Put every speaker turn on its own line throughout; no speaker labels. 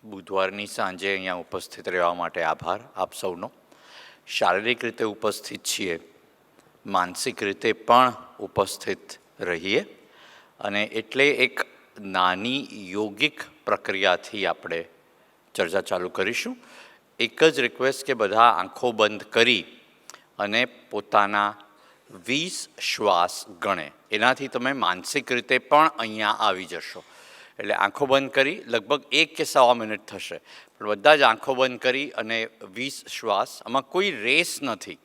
બુધવારની સાંજે અહીંયા ઉપસ્થિત રહેવા માટે આભાર આપ સૌનો. શારીરિક રીતે ઉપસ્થિત છીએ, માનસિક રીતે પણ ઉપસ્થિત રહીએ અને એટલે એક નાની યોગિક પ્રક્રિયાથી આપણે ચર્ચા ચાલુ કરીશું. એક જ રિક્વેસ્ટ કે બધા આંખો બંધ કરી અને પોતાના 20 શ્વાસ ગણે. એનાથી તમે માનસિક રીતે પણ અહીંયા આવી જશો. એટલે આંખો બંધ કરી લગભગ 1 કે 1.25 મિનિટ થશે, પણ બધા જ આંખો બંધ કરી અને 20 શ્વાસ. આમાં કોઈ રેસ નથી,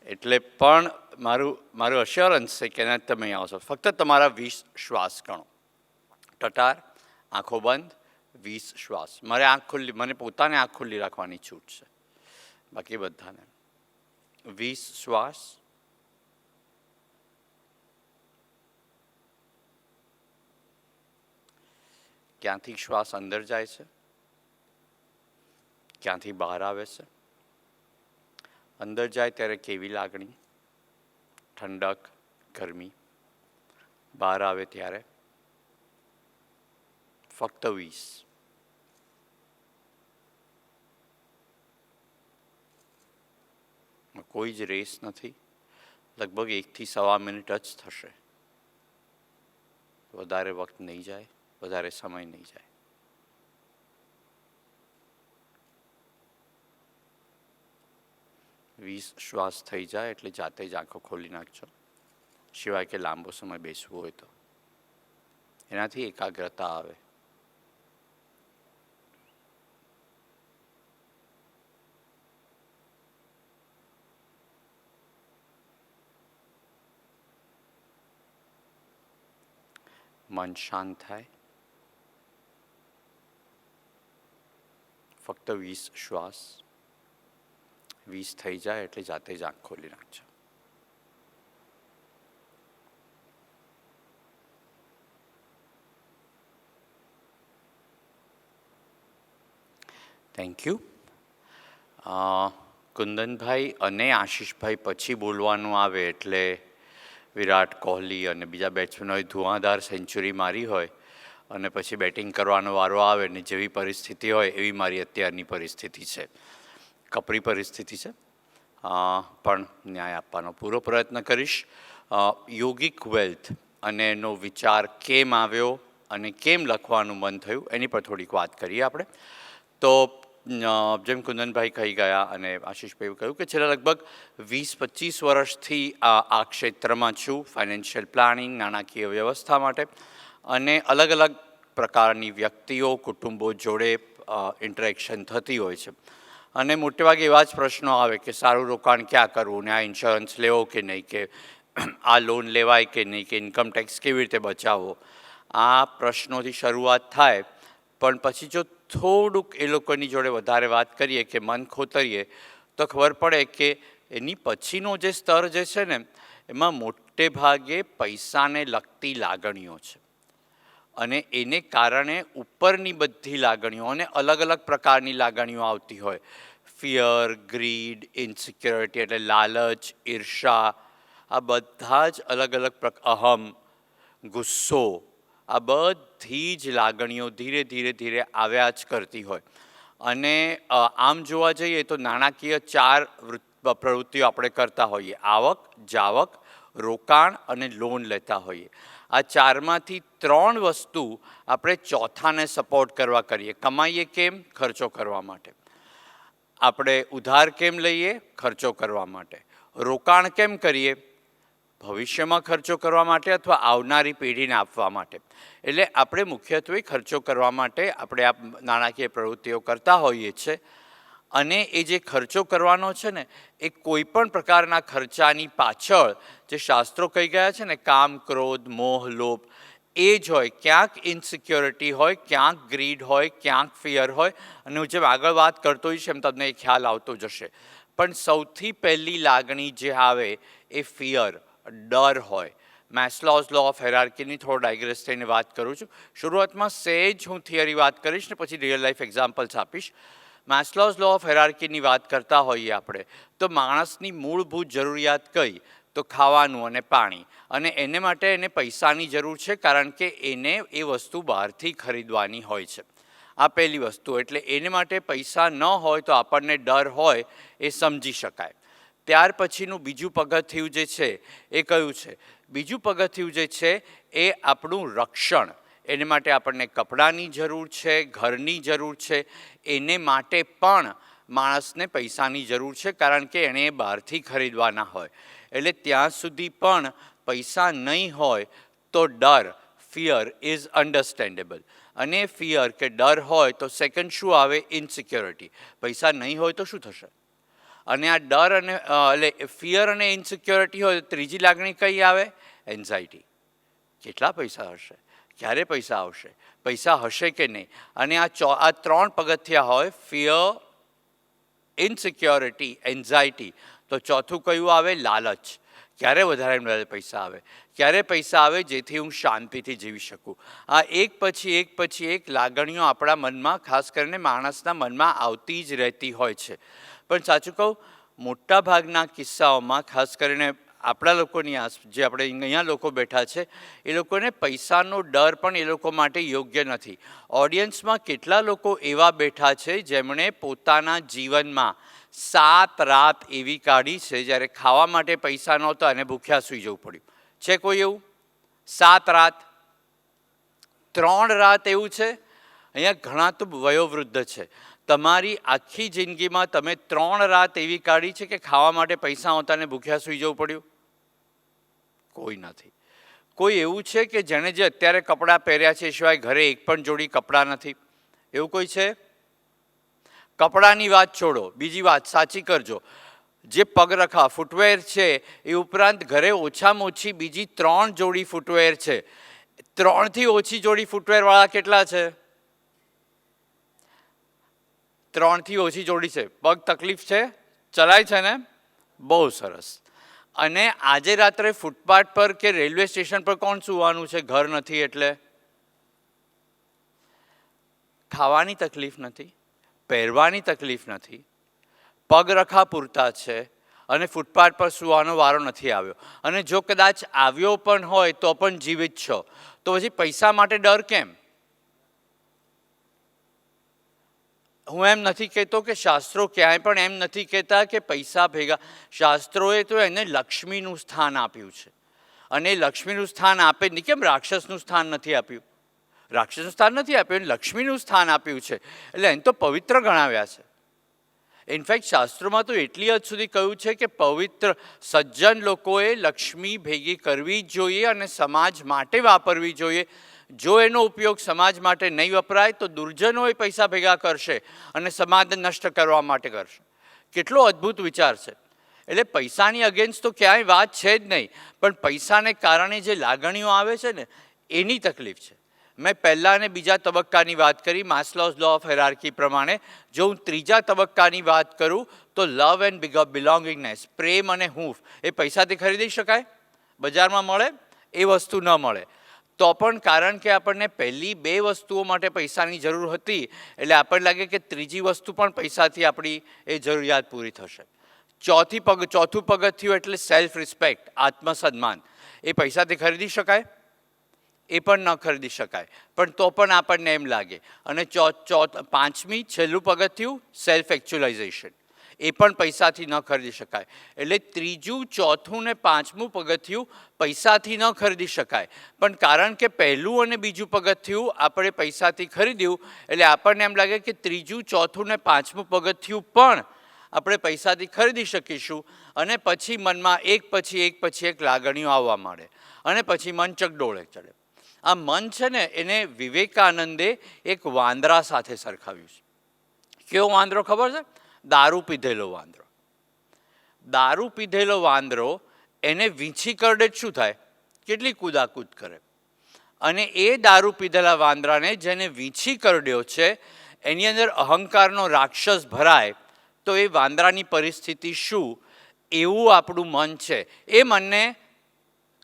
એટલે પણ મારું અશ્યોરન્સ છે કે એના તમે અહીંયા આવશો. ફક્ત તમારા 20 શ્વાસ ગણો. ટટાર, આંખો બંધ, 20 શ્વાસ. મને પોતાને આંખ ખુલ્લી રાખવાની છૂટ છે, બાકી બધાને 20 શ્વાસ. ક્યાંથી શ્વાસ અંદર જાય છે, ક્યાંથી બહાર આવે છે. અંદર જાય ત્યારે કેવી લાગણી? ઠંડક, ગરમી. બહાર આવે ત્યારે ફક્ત 20. કોઈ જ રેસ નથી. લગભગ 1 થી 1.25 મિનિટ જ થશે. વધારે વખત નહીં જાય, વધારે સમય નહીં જાય. વીસ શ્વાસ થઈ જાય એટલે જાતે જ આંખો ખોલી નાખજો, સિવાય કે લાંબો સમય બેસવું હોય તો. એનાથી એકાગ્રતા આવે. મન શાંત થાય. ફક્ત 20 શ્વાસ. 20 થઈ જાય એટલે જાતે જ આંખ ખોલી નાખજો. Thank you. કુંદનભાઈ અને આશીષભાઈ પછી બોલવાનું આવે એટલે વિરાટ કોહલી અને બીજા બેટ્સમેનોએ ધુઆંધાર સેન્ચુરી મારી હોય અને પછી બેટિંગ કરવાનો વારો આવે ને જેવી પરિસ્થિતિ હોય એવી મારી અત્યારની પરિસ્થિતિ છે. કપરી પરિસ્થિતિ છે, પણ ન્યાય આપવાનો પૂરો પ્રયત્ન કરીશ. યોગિક વેલ્થ અને એનો વિચાર કેમ આવ્યો અને કેમ લખવાનું મન થયું એની પર થોડીક વાત કરીએ આપણે. તો જેમ કુંદનભાઈ કહી ગયા અને આશીષભાઈ કહ્યું કે છેલ્લા લગભગ 20-25 વર્ષથી આ ક્ષેત્રમાં છું, ફાઇનાન્શિયલ પ્લાનિંગ, નાણાકીય વ્યવસ્થા માટે. અને અલગ અલગ પ્રકારની વ્યક્તિઓ, કુટુંબો જોડે ઇન્ટરેક્શન થતી હોય છે. અને મોટેભાગે એવા જ પ્રશ્નો આવે કે સારું રોકાણ ક્યાં કરવું, ને આ ઇન્સ્યોરન્સ લેવો કે નહીં, કે આ લોન લેવાય કે નહીં, કે ઇન્કમ ટેક્સ કેવી રીતે બચાવવો. આ પ્રશ્નોથી શરૂઆત થાય, પણ પછી જો થોડુંક એ લોકોની જોડે વધારે વાત કરીએ કે મન ખોતરીએ તો ખબર પડે કે એની પછીનો જે સ્તર જે છે ને એમાં મોટે ભાગે પૈસાને લગતી લાગણીઓ છે. અને એને કારણે ઉપરની બધી લાગણીઓ અને અલગ અલગ પ્રકારની લાગણીઓ આવતી હોય. ફિયર, ગ્રીડ, ઇનસિક્યોરિટી એટલે લાલચ, ઈર્ષા, આ બધા જ અલગ અલગ અહમ, ગુસ્સો, આ બધી જ લાગણીઓ ધીરે ધીરે આવ્યા જ કરતી હોય. અને આમ જોવા જઈએ તો નાણાકીય 4 પ્રવૃત્તિઓ આપણે કરતા હોઈએ: આવક, જાવક, રોકાણ અને લોન લેતા હોઈએ. આ 4માંથી 3 વસ્તુ આપણે ચોથાને સપોર્ટ કરવા કરીએ. કમાઈએ કેમ? ખર્ચો કરવા માટે. આપણે ઉધાર કેમ લઈએ? ખર્ચો કરવા માટે. રોકાણ કેમ કરીએ? ભવિષ્યમાં ખર્ચો કરવા માટે અથવા આવનારી પેઢીને આપવા માટે. એટલે આપણે મુખ્યત્વે ખર્ચો કરવા માટે આપણે આ નાણાકીય પ્રવૃત્તિઓ કરતા હોઈએ છીએ. અને એ જે ખર્ચો કરવાનો છે ને એ કોઈ પણ પ્રકારના ખર્ચાની પાછળ જે શાસ્ત્રો કહી ગયા છે ને, કામ, ક્રોધ, મોહ, લોભ, એ જ હોય. ક્યાંક ઇનસિક્યોરિટી હોય, ક્યાંક ગ્રીડ હોય, ક્યાંક ફિયર હોય. અને હું જેમ આગળ વાત કરતો હોઈશ એમ તમને એ ખ્યાલ આવતો જશે. પણ સૌથી પહેલી લાગણી જે આવે એ ફિયર, ડર હોય. મેસ્લોઝ લો ઓફ હાયરાર્કીની થોડો ડાયગ્રેસ થઈને વાત કરું છું. શરૂઆતમાં સહેજ હું થિયરી વાત કરીશ ને પછી રિયલ લાઈફ એક્ઝામ્પલ્સ આપીશ. મેસ્લોઝ લો ઓફ હાયરાર્કીની વાત કરતા હોઈએ આપણે તો માણસની મૂળભૂત જરૂરિયાત કઈ? તો ખાવાનું અને પાણી. અને એને માટે એને પૈસાની જરૂર છે, કારણ કે એને એ વસ્તુ બહારથી ખરીદવાની હોય છે. આ પહેલી વસ્તુ. એટલે એને માટે પૈસા ન હોય તો આપણને ડર હોય એ સમજી શકાય. ત્યાર પછીનું બીજું પગથિયું જે છે એ કયું છે? બીજું પગથિયું જે છે એ આપણું રક્ષણ. એને માટે આપણને કપડાની જરૂર છે, ઘરની જરૂર છે. એને માટે પણ માણસને પૈસાની જરૂર છે, કારણ કે એણે બહારથી ખરીદવાના હોય. એટલે ત્યાં સુધી પણ પૈસા નહીં હોય તો ડર, ફિયર ઇઝ અન્ડરસ્ટેન્ડેબલ. અને ફિયર કે ડર હોય તો સેકન્ડ શું આવે? ઇનસિક્યોરિટી. પૈસા નહીં હોય તો શું થશે? અને આ ડર અને એટલે ફિયર અને ઇનસિક્યોરિટી હોય તો ત્રીજી લાગણી કઈ આવે? એન્ઝાયટી. કેટલા પૈસા હશે? ક્યારે પૈસા આવશે? પૈસા હશે કે નહીં? અને આ ત્રણ પગથિયા હોય, ફિયર, ઇનસિક્યોરિટી, એન્ઝાયટી. તો ચોથું કયું આવે? લાલચ. ક્યારે વધારે પૈસા આવે? ક્યારે પૈસા આવે જેથી હું શાંતિથી જીવી શકું? આ એક પછી એક લાગણીઓ આપણા મનમાં, ખાસ કરીને માણસના મનમાં આવતી જ રહેતી હોય છે. પણ સાચું કહું, મોટા ભાગના કિસ્સાઓમાં, ખાસ કરીને આપણા લોકોની જે આપણે અહીંયા લોકો બેઠા છે એ લોકોને પૈસાનો ડર પણ એ લોકો માટે યોગ્ય નથી. ઓડિયન્સમાં કેટલા લોકો એવા બેઠા છે જેમણે પોતાના જીવનમાં 7 રાત એવી કાઢી છે જ્યારે ખાવા માટે પૈસા નહોતા અને ભૂખ્યા સૂઈ જવું પડ્યું? છે કોઈ એવું? 7 રાત, 3 રાત એવું છે? અહીંયા ઘણા તો વયોવૃદ્ધ છે. તમારી આખી જિંદગીમાં તમે 3 રાત એવી કાઢી છે કે ખાવા માટે પૈસા હોતા ને ભૂખ્યા સૂઈ જવું પડ્યું? કોઈ નથી. કોઈ એવું છે કે જેણે જે અત્યારે કપડાં પહેર્યા છે એ સિવાય ઘરે એક પણ જોડી કપડાં નથી? એવું કોઈ છે? કપડાની વાત છોડો, બીજી વાત સાચી કરજો. જે પગરખા ફૂટવેર છે એ ઉપરાંત ઘરે ઓછામાં ઓછી બીજી 3 જોડી ફૂટવેર છે. 3થી ઓછી જોડી ફૂટવેરવાળા કેટલા છે? 3થી ઓછી જોડી છે. પગ તકલીફ છે? ચલાય છે ને? બહુ સરસ. અને આજે રાત્રે ફૂટપાથ પર કે રેલવે સ્ટેશન પર કોણ સૂવાનું છે? ઘર નથી એટલે. ખાવાની તકલીફ નથી, પહેરવાની તકલીફ નથી, પગરખા પૂરતા છે અને ફૂટપાથ પર સૂવાનો વારો નથી આવ્યો. અને જો કદાચ આવ્યો પણ હોય તો પણ જીવિત છો. તો પછી પૈસા માટે ડર કેમ? હું એમ નથી કહેતો કે શાસ્ત્રો ક્યાંય પણ એમ નથી કહેતા કે પૈસા ભેગા. શાસ્ત્રોએ તો એને લક્ષ્મીનું સ્થાન આપ્યું છે. અને લક્ષ્મીનું સ્થાન આપે નહીં. કેમ રાક્ષસનું સ્થાન નથી આપ્યું? રાક્ષસનું સ્થાન નથી આપ્યું, એને લક્ષ્મીનું સ્થાન આપ્યું છે. એટલે એને તો પવિત્ર ગણાવ્યા છે. ઇનફેક્ટ શાસ્ત્રોમાં તો એટલી હદ સુધી કહ્યું છે કે પવિત્ર સજ્જન લોકોએ લક્ષ્મી ભેગી કરવી જોઈએ અને સમાજ માટે વાપરવી જોઈએ. જો એનો ઉપયોગ સમાજ માટે નહીં વપરાય તો દુર્જનોએ પૈસા ભેગા કરશે અને સમાજને નષ્ટ કરવા માટે કરશે. કેટલો અદ્ભુત વિચાર છે. એટલે પૈસાની અગેન્સ્ટ તો ક્યાંય વાત છે જ નહીં, પણ પૈસાને કારણે જે લાગણીઓ આવે છે ને એની તકલીફ છે. મેં પહેલા અને બીજા તબક્કાની વાત કરી માસ્લોઝ લો ઓફ હાયરાર્કી પ્રમાણે. જો હું ત્રીજા તબક્કાની વાત કરું તો લવ એન્ડ બિલોંગિંગનેસ, પ્રેમ અને હૂંફ, એ પૈસાથી ખરીદી શકાય? બજારમાં મળે? એ વસ્તુ ન મળે. તો પણ કારણ કે આપણને પહેલી 2 વસ્તુઓ માટે પૈસાની જરૂર હતી એટલે આપણને લાગે કે ત્રીજી વસ્તુ પણ પૈસાથી આપણી એ જરૂરિયાત પૂરી થશે. ચોથું પગથિયું એટલે સેલ્ફ રિસ્પેક્ટ, આત્મસન્માન. એ પૈસાથી ખરીદી શકાય? એ પણ ન ખરીદી શકાય. પણ તો પણ આપણને એમ લાગે. અને પાંચમી છેલ્લું પગથિયું સેલ્ફ એક્ચ્યુઅલાઇઝેશન. એ પણ પૈસાથી ન ખરીદી શકાય. એટલે ત્રીજું, ચોથું ને પાંચમું પગથિયું પૈસાથી ન ખરીદી શકાય. પણ કારણ કે પહેલું અને બીજું પગથિયું આપણે પૈસાથી ખરીદ્યું એટલે આપણને એમ લાગે કે ત્રીજું, ચોથું ને પાંચમું પગથિયું પણ આપણે પૈસાથી ખરીદી શકીશું. અને પછી મનમાં એક પછી એક લાગણીઓ આવવા માંડે અને પછી મન ચકડોળે ચડે. આ મન છે ને એને વિવેકાનંદે એક વાંદરા સાથે સરખાવ્યું છે. કેવો વાંદરો ખબર છે? દારૂ પીધેલો વાંદરો. દારૂ પીધેલો વાંદરો એને વીંછી કરડે શું થાય? કેટલી કૂદાકૂદ કરે. અને એ દારૂ પીધેલા વાંદરાને જેને વીંછી કરડ્યો છે એની અંદર અહંકારનો રાક્ષસ ભરાય તો એ વાંદરાની પરિસ્થિતિ શું? એવું આપણું મન છે. એ મનને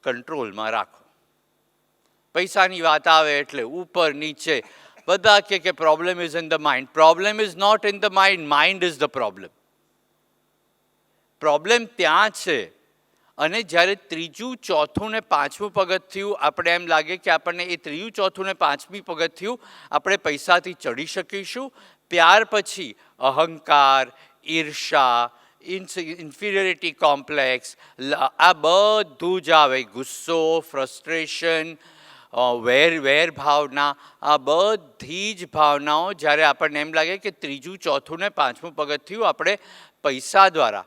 કંટ્રોલમાં રાખો. પૈસાની વાત આવે એટલે ઉપર નીચે બધા કે problem is in the mind. Problem is not in the mind, mind is the problem. Problem ત્યાં છે અને જ્યારે ત્રીજું ચોથું ને પાંચમું પગથિયું આપણે એમ લાગે કે આપણને એ ત્રીજું ચોથું ને પાંચમી પગથિયું આપણે પૈસાથી ચડી શકીશું, ત્યાર પછી અહંકાર, ઈર્ષા, ઇન્ફિરિયરિટી કોમ્પ્લેક્સ, આ બધું જ આવે, ગુસ્સો, ફ્રસ્ટ્રેશન, વેર ભાવના, આ બધી જ ભાવનાઓ જ્યારે આપણને એમ લાગે કે ત્રીજું ચોથું ને પાંચમું પગથિયું આપણે પૈસા દ્વારા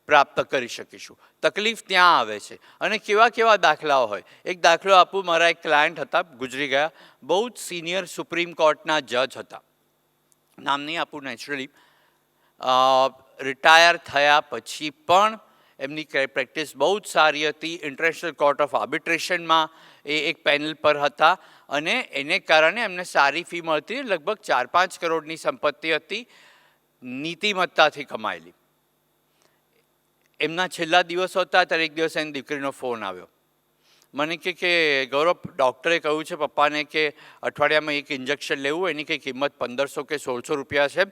પ્રાપ્ત કરી શકીશું. તકલીફ ત્યાં આવે છે. અને કેવા કેવા દાખલાઓ હોય. એક દાખલો આપું, મારા એક ક્લાયન્ટ હતા, ગુજરી ગયા, બહુ જ સિનિયર સુપ્રીમ કોર્ટના જજ હતા, નામ નહીં આપું નેચરલી. રિટાયર થયા પછી પણ એમની પ્રેક્ટિસ બહુ જ સારી હતી. ઇન્ટરનેશનલ કોર્ટ ઓફ આર્બિટ્રેશનમાં એ એક પેનલ પર હતા અને એને કારણે એમને સારી ફી મળતી, લગભગ 4-5 કરોડની સંપત્તિ હતી, નીતિમત્તાથી કમાયેલી. એમના છેલ્લા દિવસો હતા ત્યારે એક દિવસ એની દીકરીનો ફોન આવ્યો. મને કે ગૌરવ, ડૉક્ટરે કહ્યું છે પપ્પાને કે અઠવાડિયામાં એક ઇન્જેક્શન લેવું, એની કંઈ કિંમત 1500 કે 1600 રૂપિયા છે,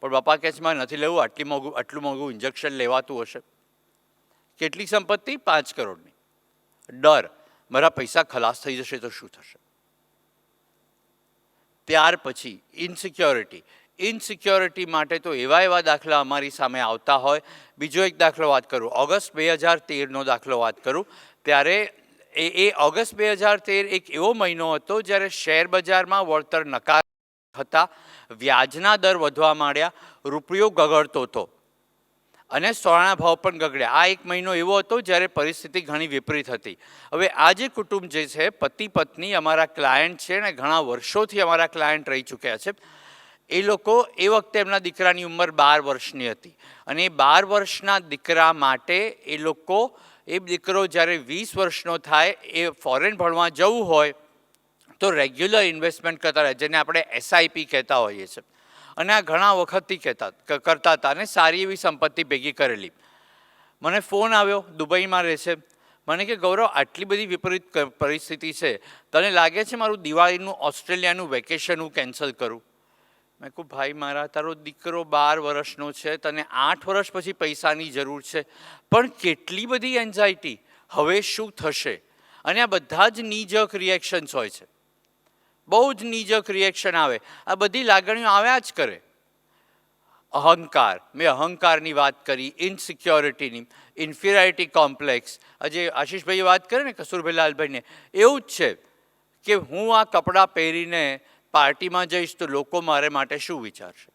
પણ પપ્પા કહે છે મારે નથી લેવું, આટલું મોંઘું ઇન્જેક્શન લેવાતું હશે. કેટલી સંપત્તિ? 5 કરોડની. ડર, મારા પૈસા ખલાસ થઈ જશે તો શું થશે. ત્યાર પછી ઇનસિક્યોરિટી માટે તો એવા દાખલા અમારી સામે આવતા હોય. બીજો એક દાખલો વાત કરું, ઓગસ્ટ 2013નો દાખલો વાત કરું. ત્યારે એ ઓગસ્ટ 2013 એક એવો મહિનો હતો જ્યારે શેર બજારમાં વળતર નકાર હતા, વ્યાજના દર વધવા માંડ્યા, રૂપિયો ગગડતો હતો અને સોનાના ભાવ પણ ગગડ્યા. આ એક મહિનો એવો હતો જ્યારે પરિસ્થિતિ ઘણી વિપરીત હતી. હવે આ જે કુટુંબ જે છે, પતિ પત્ની અમારા ક્લાયન્ટ છે ને ઘણા વર્ષોથી અમારા ક્લાયન્ટ રહી ચૂક્યા છે. એ લોકો એ વખતે એમના દીકરાની ઉંમર 12 વર્ષની હતી અને એ 12 વર્ષના દીકરા માટે એ દીકરો જ્યારે 20 વર્ષનો થાય, એ ફોરેન ભણવા જવું હોય તો રેગ્યુલર ઇન્વેસ્ટમેન્ટ કરતા રહે, જેને આપણે SIP કહેતા હોઈએ છીએ. અને આ ઘણા વખતથી કરતા હતા અને સારી એવી સંપત્તિ ભેગી કરેલી. મને ફોન આવ્યો, દુબઈમાં રહે છે. મને કે ગૌરવ, આટલી બધી વિપરીત પરિસ્થિતિ છે, તને લાગે છે મારું દિવાળીનું ઓસ્ટ્રેલિયાનું વેકેશન હું કેન્સલ કરું? મેં કહું ભાઈ મારા, તારો દીકરો 12 વર્ષનો છે, તને 8 વર્ષ પછી પૈસાની જરૂર છે, પણ કેટલી બધી એન્ઝાયટી, હવે શું થશે? અને આ બધા જ નીજક રિએક્શન્સ હોય છે, બહુ જ નીજક રિએક્શન આવે. આ બધી લાગણીઓ આવ્યા જ કરે. અહંકાર, મેં અહંકારની વાત કરી, ઇનસિક્યોરિટીની, ઇન્ફિરિયરિટી કોમ્પ્લેક્સ, આજે આશીષભાઈએ વાત કરી ને કસ્તુરભાઈ લાલભાઈને, એવું જ છે કે હું આ કપડાં પહેરીને પાર્ટીમાં જઈશ તો લોકો મારે માટે શું વિચારશે.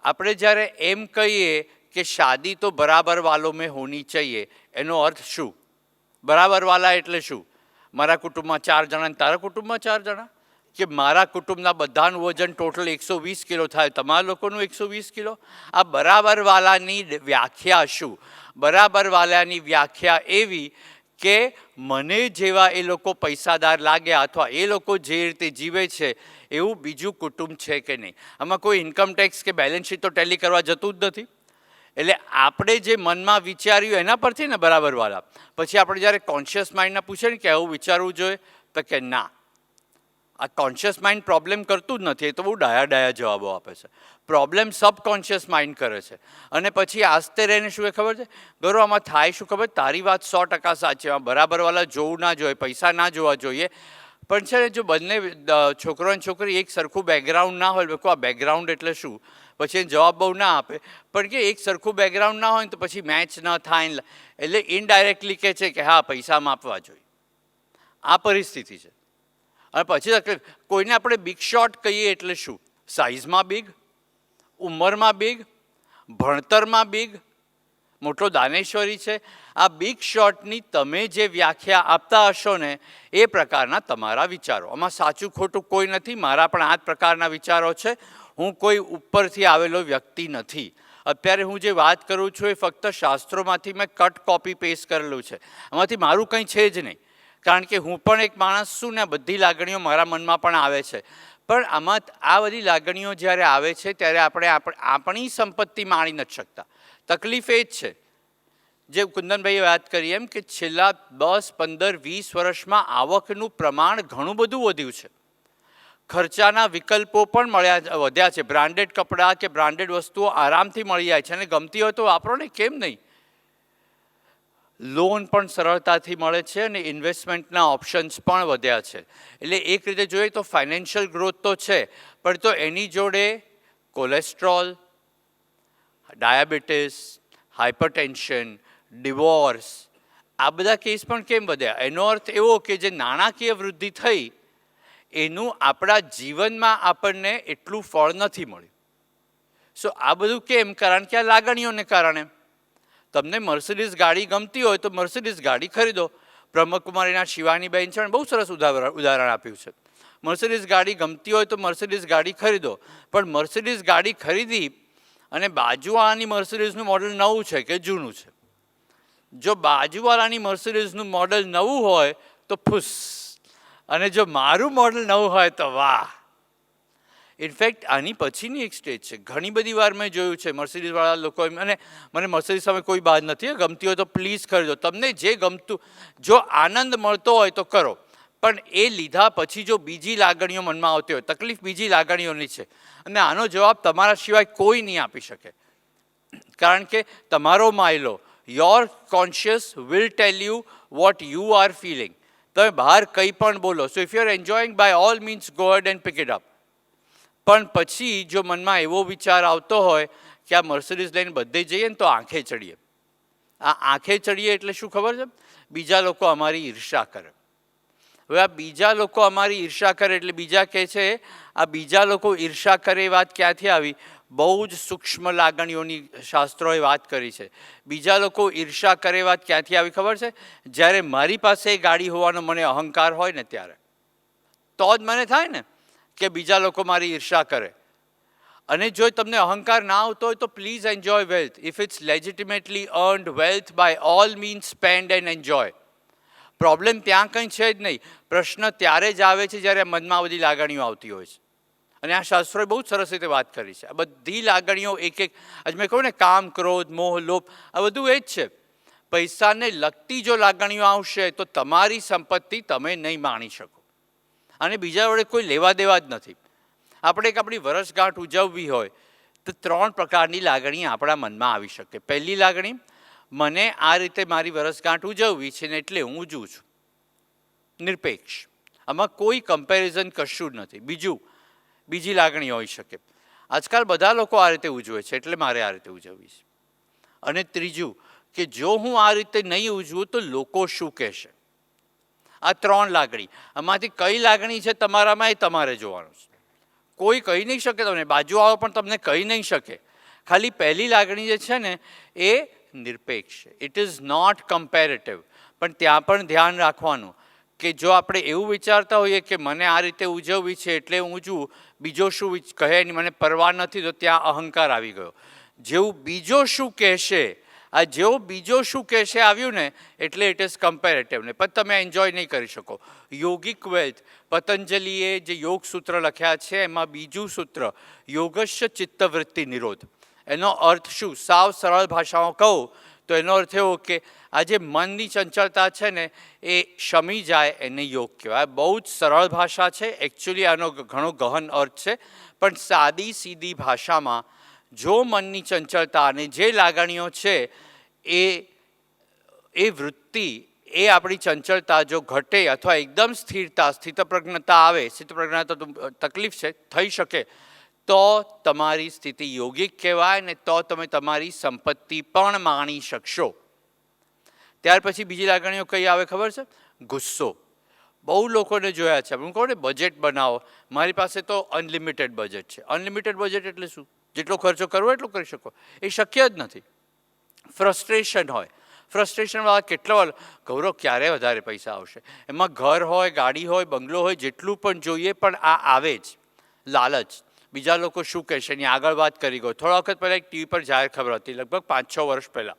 આપણે જ્યારે એમ કહીએ કે શાદી તો બરાબર વાલો મેં હોની ચાહીએ, એનો અર્થ શું? બરાબર વાલા એટલે શું? મારા કુટુંબમાં 4 જણા ને તારા કુટુંબમાં 4 જણા, કે મારા કુટુંબના બધાનું વજન ટોટલ 120 કિલો થાય, તમારા લોકોનું 120 કિલો? આ બરાબર વાલાની વ્યાખ્યા શું? બરાબર વાલાની વ્યાખ્યા એવી કે મને જેવા એ લોકો પૈસાદાર લાગ્યા અથવા એ લોકો જે રીતે જીવે છે એવું બીજું કુટુંબ છે કે નહીં. આમાં કોઈ ઇન્કમટેક્સ કે બેલેન્સ શીટ તો ટેલી કરવા જતું જ નથી. એટલે આપણે જે મનમાં વિચાર્યું એના પરથી ને બરાબર વાળા. પછી આપણે જ્યારે કોન્શિયસ માઇન્ડને પૂછે ને કે આવું વિચારવું જોઈએ, તો કે ના, આ કોન્શિયસ માઇન્ડ પ્રોબ્લેમ કરતું જ નથી. એ તો બહુ ડાયા જવાબો આપે છે. પ્રોબ્લેમ સબકોન્શિયસ માઇન્ડ કરે છે. અને પછી આસ્તે રહીને શું એ ખબર છે ગૌરવ, આમાં થાય શું ખબર? તારી વાત 100% સાચી, આમાં બરાબરવાળા જોવું ના જોઈએ, પૈસા ના જોવા જોઈએ. પણ છે ને, જો બંને છોકરો અને છોકરી એક સરખું બેકગ્રાઉન્ડ ના હોય, આ બેકગ્રાઉન્ડ એટલે શું? પછી એ જવાબ બહુ ના આપે. પણ કે એક સરખું બેકગ્રાઉન્ડ ના હોય ને તો પછી મેચ ન થાય, એટલે ઇનડાયરેક્ટલી કહે છે કે હા પૈસા માપવા જોઈએ. આ પરિસ્થિતિ છે. અને પછી કોઈને આપણે બિગ શોટ કહીએ એટલે શું? સાઇઝમાં બિગ, ઉંમરમાં બિગ, ભણતરમાં બિગ, મોટો દાનેશ્વરી છે. આ બિગ શોટની તમે જે વ્યાખ્યા આપતા હશો ને એ પ્રકારના તમારા વિચારો. આમાં સાચું ખોટું કોઈ નથી. મારા પણ આ જ પ્રકારના વિચારો છે. હું કોઈ ઉપરથી આવેલો વ્યક્તિ નથી. અત્યારે હું જે વાત કરું છું એ ફક્ત શાસ્ત્રોમાંથી મેં કટ કોપી પેસ્ટ કરેલું છે. આમાંથી મારું કંઈ છે જ નહીં, કારણ કે હું પણ એક માણસ છું ને બધી લાગણીઓ મારા મનમાં પણ આવે છે. પણ આમાં આ બધી લાગણીઓ જ્યારે આવે છે ત્યારે આપણે આપણી સંપત્તિ માણી નથી શકતા. તકલીફ એ જ છે જે કુંદનભાઈએ વાત કરી એમ કે છેલ્લા 10, 15, 20 વર્ષમાં આવકનું પ્રમાણ ઘણું બધું વધ્યું છે. ખર્ચાના વિકલ્પો પણ વધ્યા છે. બ્રાન્ડેડ કપડાં કે બ્રાન્ડેડ વસ્તુઓ આરામથી મળી જાય છે અને ગમતી હોય તો વાપરો ને, કેમ નહીં? લોન પણ સરળતાથી મળે છે અને ઇન્વેસ્ટમેન્ટના ઓપ્શન્સ પણ વધ્યા છે. એટલે એક રીતે જોઈએ તો ફાઇનાન્શિયલ ગ્રોથ તો છે, પણ તો એની જોડે કોલેસ્ટ્રોલ, ડાયાબિટીસ, હાઇપરટેન્શન, ડિવોર્સ, આ બધા કેસ પણ કેમ વધ્યા? એનો અર્થ એવો કે જે નાણાકીય વૃદ્ધિ થઈ એનું આપણા જીવનમાં આપણને એટલું ફળ નથી મળ્યું. સો આ બધું કેમ? કારણ કે આ લાગણીઓને કારણે. તમને મર્સિડીઝ ગાડી ગમતી હોય તો મર્સિડીઝ ગાડી ખરીદો. બ્રહ્મકુમારીના શિવાનીબેન છે બહુ સરસ ઉદાહરણ આપ્યું છે. મર્સિડીઝ ગાડી ગમતી હોય તો મર્સિડીઝ ગાડી ખરીદો, પણ મર્સિડીઝ ગાડી ખરીદી અને બાજુવાળાની મર્સિડીઝનું મોડલ નવું છે કે જૂનું છે? જો બાજુવાળાની મર્સિડીઝનું મોડલ નવું હોય તો ફૂસ, અને જો મારું મોડલ નવું હોય તો વાહ. ઇનફેક્ટ આની પછીની એક સ્ટેજ છે. ઘણી બધી વાર મેં જોયું છે મર્સિડીઝવાળા લોકો, અને મને મર્સિડીઝ સામે કોઈ બાદ નથી, ગમતી હોય તો પ્લીઝ ખરીદો, તમને જે ગમતું, જો આનંદ મળતો હોય તો કરો, પણ એ લીધા પછી જો બીજી લાગણીઓ મનમાં આવતી હોય, તકલીફ બીજી લાગણીઓની છે, અને આનો જવાબ તમારા સિવાય કોઈ નહીં આપી શકે. કારણ કે તમારો માયલો, your conscious will tell you what you are feeling. તમે બહાર કંઈ પણ બોલો, so if you are enjoying by all means go ahead and pick it up. પણ પછી જો મનમાં એવો વિચાર આવતો હોય કે આ મર્સિડીઝ લઈને બધે જઈએ ને તો આંખે ચડીએ. આ આંખે ચડીએ એટલે શું ખબર છે? બીજા લોકો અમારી ઈર્ષા કરે. હવે આ બીજા લોકો અમારી ઈર્ષા કરે એટલે બીજા કહે છે, આ બીજા લોકો ઈર્ષા કરે એ વાત ક્યાંથી આવી? બહુ જ સૂક્ષ્મ લાગણીઓની શાસ્ત્રોએ વાત કરી છે. બીજા લોકો ઈર્ષા કરે એ વાત ક્યાંથી આવી ખબર છે? જ્યારે મારી પાસે ગાડી હોવાનો મને અહંકાર હોય ને ત્યારે, તો જ મને થાય ને કે બીજા લોકો મારી ઈર્ષા કરે. અને જો તમને અહંકાર ના આવતો હોય તો please enjoy wealth. If it's legitimately earned wealth by all means spend and enjoy. Problem ત્યાં કંઈ છે જ નહીં. પ્રશ્ન ત્યારે જ આવે છે જ્યારે મનમાં બધી લાગણીઓ આવતી હોય છે. અને આ શાસ્ત્રોએ બહુ સરસ રીતે વાત કરી છે. આ બધી લાગણીઓ એક એક, આજ મેં કહ્યું ને, કામ, ક્રોધ, મોહ, લોભ, આ બધું એ જ છે. પૈસાને લગતી જો લાગણીઓ આવશે તો તમારી સંપત્તિ તમે નહીં માણી શકો, અને બીજા વડે કોઈ લેવા દેવા જ નથી. આપણે એક આપણી વર્ષગાંઠ ઉજવવી હોય તો 3 પ્રકારની લાગણી આપણા મનમાં આવી શકે. પહેલી લાગણી, મને આ રીતે મારી વર્ષગાંઠ ઉજવવી છે ને એટલે હું ઉજવું છું, નિરપેક્ષ, આમાં કોઈ કમ્પેરિઝન કશું જ નથી. બીજી લાગણી હોઈ શકે, આજકાલ બધા લોકો આ રીતે ઉજવે છે એટલે મારે આ રીતે ઉજવવી છે. અને ત્રીજું, કે જો હું આ રીતે નહીં ઉજવું તો લોકો શું કહેશે. આ 3 લાગણી, આમાંથી કઈ લાગણી છે તમારામાં એ તમારે જોવાનું છે. કોઈ કહી નહીં શકે તમને, બાજુવાળો પણ તમને કહી નહીં શકે. ખાલી પહેલી લાગણી જે છે ને એ નિરપેક્ષ છે, ઇટ ઇઝ નોટ કમ્પેરેટિવ. પણ ત્યાં પણ ધ્યાન રાખવાનું કે જો આપણે એવું વિચારતા હોઈએ કે મને આ રીતે ઉજવવી છે એટલે હું ઉજવું, બીજો શું કહે નહીં મને પરવા નથી, તો ત્યાં અહંકાર આવી ગયો. જેવું બીજો શું કહેશે, આ જેવો બીજો શું કહેશે આવ્યું ને એટલે ઇટ ઇઝ કમ્પેરેટિવ, ને પણ તમે એન્જોય નહીં કરી શકો. યોગિક વેલ્થ, પતંજલિએ જે યોગ સૂત્ર લખ્યા છે એમાં બીજું સૂત્ર, યોગસ્ય ચિત્તવૃત્તિ નિરોધ. એનો અર્થ શું? સાવ સરળ ભાષામાં કહું તો એનો અર્થ એવો કે આ જે મનની ચંચળતા છે ને એ શમી જાય એને યોગ કહેવાય. બહુ જ સરળ ભાષા છે, એકચ્યુઅલી આનો ઘણો ગહન અર્થ છે, પણ સાદી સીધી ભાષામાં જો મનની ચંચળતા અને જે લાગણીઓ છે એ વૃત્તિ, એ આપણી ચંચળતા જો ઘટે અથવા એકદમ સ્થિતપ્રજ્ઞતા આવે, સ્થિતપ્રજ્ઞતા તો તકલીફ છે, થઈ શકે, તો તમારી સ્થિતિ યોગિક કહેવાય ને તો તમે તમારી સંપત્તિ પણ માણી શકશો. ત્યાર પછી બીજી લાગણીઓ કઈ આવે ખબર છે? ગુસ્સો. બહુ લોકોને જોયા છે. હું કહું ને બજેટ બનાવો, મારી પાસે તો અનલિમિટેડ બજેટ છે. અનલિમિટેડ બજેટ એટલે શું? જેટલો ખર્ચો કરવો એટલો કરી શકો, એ શક્ય જ નથી. ફ્રસ્ટ્રેશન હોય, ફ્રસ્ટ્રેશનવાળા કેટલો, ગૌરવ ક્યારે વધારે પૈસા આવશે, એમાં ઘર હોય, ગાડી હોય, બંગલો હોય, જેટલું પણ જોઈએ, પણ આ આવે જ લાલચ. બીજા લોકો શું કહેશે એની આગળ વાત કરી ગયો. થોડા વખત પહેલાં એક ટીવી પર જાહેર ખબર હતી, લગભગ 5-6 વર્ષ પહેલાં.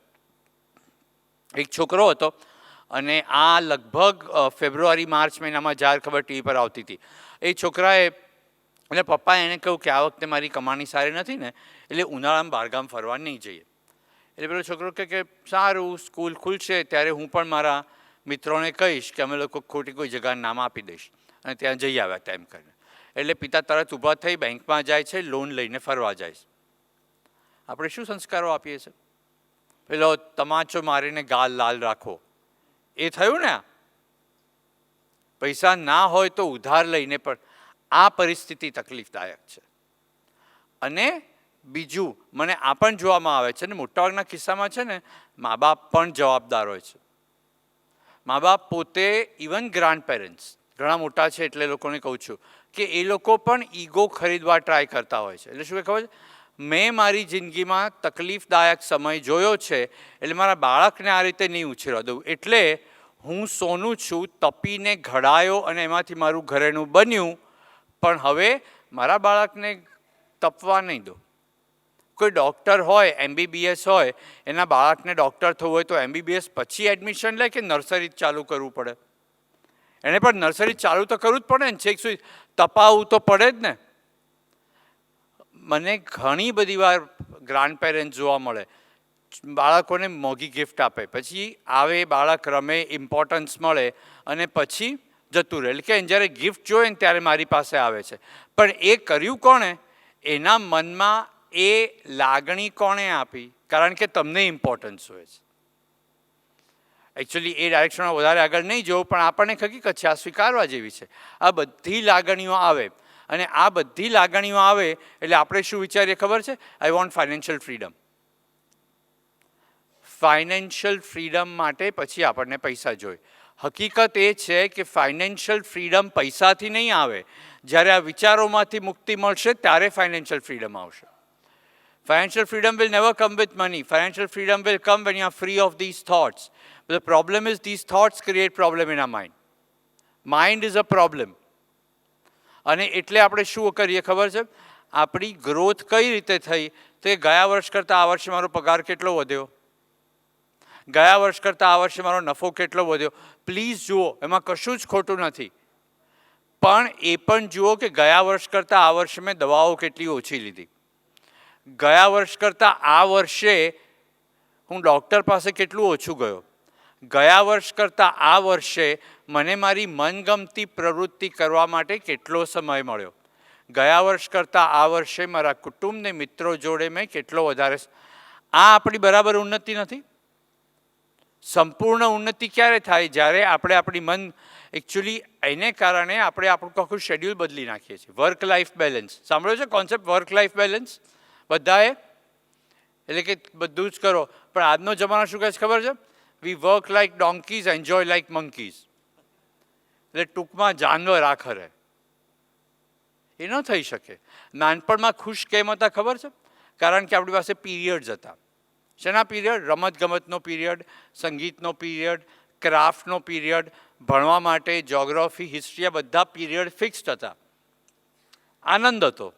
એક છોકરો હતો અને આ લગભગ ફેબ્રુઆરી-માર્ચ મહિનામાં જાહેર ખબર ટીવી પર આવતી હતી. એ છોકરાએ અને પપ્પાએ એને કહ્યું કે આ વખતે મારી કમાણી સારી નથી ને એટલે ઉનાળામાં બહારગામ ફરવા નહીં જઈએ. એટલે પેલો છોકરો કે સારું, સ્કૂલ ખુલશે ત્યારે હું પણ મારા મિત્રોને કહીશ કે અમે લોકો ખોટી કોઈ જગ્યાનું નામ આપી દઈશ અને ત્યાં જઈ આવ્યા તેમ કરીને. એટલે પિતા તરત ઊભા થઈ બેંકમાં જાય છે, લોન લઈને ફરવા જાય છે. આપણે શું સંસ્કારો આપીએ છીએ? પેલો તમાચો મારીને ગાલ લાલ રાખો, એ થયું ને. પૈસા ના હોય તો ઉધાર લઈને પણ આ પરિસ્થિતિ તકલીફદાયક છે. અને બીજું મને આ પણ જોવામાં આવે છે ને, મોટાભાગના કિસ્સામાં છે ને મા બાપ પણ જવાબદાર હોય છે. મા બાપ પોતે ઇવન ગ્રાન્ડ પેરેન્ટ્સ ઘણા મોટા છે એટલે લોકોને કહું છું કે એ લોકો પણ ઈગો ખરીદવા ટ્રાય કરતા હોય છે. એટલે શું ખબર છે, મેં મારી જિંદગીમાં તકલીફદાયક સમય જોયો છે એટલે મારા બાળકને આ રીતે નહીં ઉછેરવા દઉં. એટલે હું સોનું છું, તપીને ઘડાયો અને એમાંથી મારું ઘરેણું બન્યું, પણ હવે મારા બાળકને તપવા નહીં દો. કોઈ ડૉક્ટર હોય, MBBS હોય, એના બાળકને ડૉક્ટર થવું હોય તો MBBS પછી એડમિશન લે કે નર્સરી ચાલુ કરવું પડે? એને પણ નર્સરી ચાલુ તો કરવું જ પડે ને, છેક સુધી તપાવવું તો પડે જ ને. મને ઘણી બધી વાર ગ્રાન્ડ પેરેન્ટ્સ જોવા મળે, બાળકોને મોંઘી ગિફ્ટ આપે, પછી આવે બાળક રમે, ઇમ્પોર્ટન્સ મળે અને પછી જતું રહે. એટલે કે જ્યારે ગિફ્ટ જોઈએ ને ત્યારે મારી પાસે આવે છે, પણ એ કર્યું કોણે? એના મનમાં એ લાગણી કોણે આપી? કારણ કે તમને ઇમ્પોર્ટન્સ હોય છે. એકચ્યુઅલી એ ડાયરેક્શનમાં વધારે આગળ નહીં જવું, પણ આપણને હકીકત છે, આ સ્વીકારવા જેવી છે. આ બધી લાગણીઓ આવે અને આ બધી લાગણીઓ આવે એટલે આપણે શું વિચારીએ ખબર છે? I want financial freedom. Financial freedom માટે પછી આપણને પૈસા જોઈએ. હકીકત એ છે કે ફાઇનાન્શિયલ ફ્રીડમ પૈસાથી નહીં આવે. જ્યારે આ વિચારોમાંથી મુક્તિ મળશે ત્યારે ફાઇનાન્શિયલ ફ્રીડમ આવશે. Financial freedom will never come with money. Financial freedom will come when you are free of these thoughts. But the problem is these thoughts create problem in our mind. Mind is a problem. અને એટલે આપણે શું કરીએ ખબર છે? આપણી growth કઈ રીતે થઈ તો ગયા વર્ષ કરતાં આ વર્ષે મારો પગાર કેટલો વધ્યો, ગયા વર્ષ કરતાં આ વર્ષે મારો નફો કેટલો વધ્યો. પ્લીઝ જુઓ, એમાં કશું જ ખોટું નથી, પણ એ પણ જુઓ કે ગયા વર્ષ કરતાં આ વર્ષે મેં દવાઓ કેટલી ઓછી લીધી, ગયા વર્ષ કરતાં આ વર્ષે હું ડૉક્ટર પાસે કેટલું ઓછું ગયો, ગયા વર્ષ કરતાં આ વર્ષે મને મારી મનગમતી પ્રવૃત્તિ કરવા માટે કેટલો સમય મળ્યો, ગયા વર્ષ કરતાં આ વર્ષે મારા કુટુંબને મિત્રો જોડે મેં કેટલો વધારે. આ આપણી બરાબર ઉન્નતિ નથી. સંપૂર્ણ ઉન્નતિ ક્યારે થાય? જ્યારે આપણે આપણી મન એકચ્યુઅલી એને કારણે આપણે આપણું આખું શેડ્યુલ બદલી નાખીએ છીએ. વર્ક લાઈફ બેલેન્સ સાંભળ્યો છે કોન્સેપ્ટ? વર્ક લાઈફ બેલેન્સ બધાએ, એટલે કે બધું જ કરો. પણ આજનો જમાનો શું કહે છે ખબર છે? We work like donkeys, enjoy like monkeys. એટલે ટૂંકમાં જાનવર આખરે. એ ન થઈ શકે. નાનપણમાં ખુશ કેમ હતા ખબર છે? કારણ કે આપણી પાસે પીરિયડ્સ હતા. શેના પીરિયડ? રમતગમતનો પીરિયડ, સંગીતનો પીરિયડ, ક્રાફ્ટનો પીરિયડ, ભણવા માટે જ્યોગ્રાફી, હિસ્ટ્રી, આ બધા પીરિયડ ફિક્સ્ડ હતા. આનંદ હતો,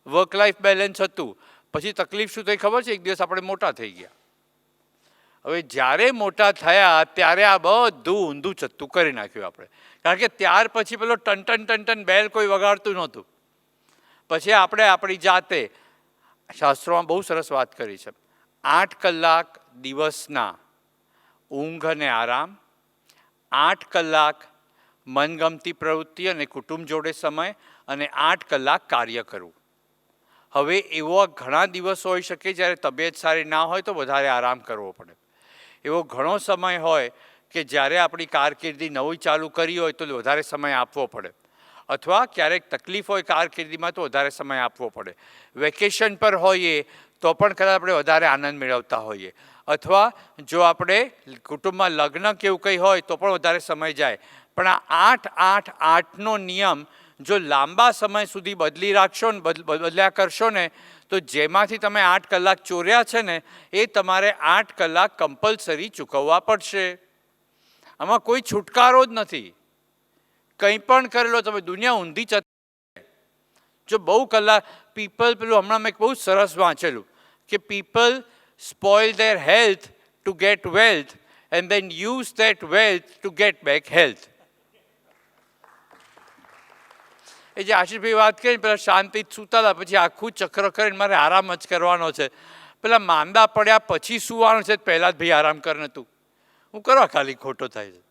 વર્ક લાઈફ બેલેન્સ હતું. પછી તકલીફ શું થઈ ખબર છે? એક દિવસ આપણે મોટા થઈ ગયા. હવે જ્યારે મોટા થયા ત્યારે આ બધું ઊંધું ચત્તું કરી નાખ્યું આપણે. કારણ કે ત્યાર પછી પેલો ટન ટન ટન ટન બેલ કોઈ વગાડતું નહોતું. પછી આપણે આપણી જાતે, શાસ્ત્રોમાં બહુ સરસ વાત કરી છે, 8 કલાક દિવસના ઊંઘ અને આરામ, 8 કલાક મનગમતી પ્રવૃત્તિ અને કુટુંબ જોડે સમય, અને 8 કલાક કાર્ય કરવું. હવે એવો ઘણા દિવસો હોઈ શકે જ્યારે તબિયત સારી ના હોય તો વધારે આરામ કરવો પડે. એવો ઘણો સમય હોય કે જ્યારે આપણી કારકિર્દી નવી ચાલુ કરી હોય તો વધારે સમય આપવો પડે, અથવા ક્યારેક તકલીફ હોય કારકિર્દીમાં તો વધારે સમય આપવો પડે. વેકેશન પર હોઈએ તો પણ કદાચ આપણે વધારે આનંદ મેળવતા હોઈએ, અથવા જો આપણે કુટુંબમાં લગ્ન કે એવું કંઈ હોય તો પણ વધારે સમય જાય. પણ આ 8-8-8નો નિયમ જો લાંબા સમય સુધી બદલી રાખશો ને, બદલ્યા કરશો ને, તો જેમાંથી તમે 8 કલાક ચોર્યા છે ને એ તમારે 8 કલાક કમ્પલસરી ચૂકવવા પડશે. આમાં કોઈ છુટકારો જ નથી. કંઈ પણ કરેલો તમે, દુનિયા ઊંધી ચત. જો બહુ કલાક પીપલ, પેલું હમણાં મેં બહુ સરસ વાંચેલું કે people spoil their health to get wealth and then use that wealth to get back health. એ જે આશીષભાઈ વાત કરી, પેલા શાંતિ સૂતા હતા, પછી આખું ચક્ર કરીને મારે આરામ જ કરવાનો છે. પેલા માંદા પડ્યા પછી સુવાનું છે, પહેલાં જ ભાઈ આરામ કર ને તું, હું કરવા ખાલી ખોટો થાય છે.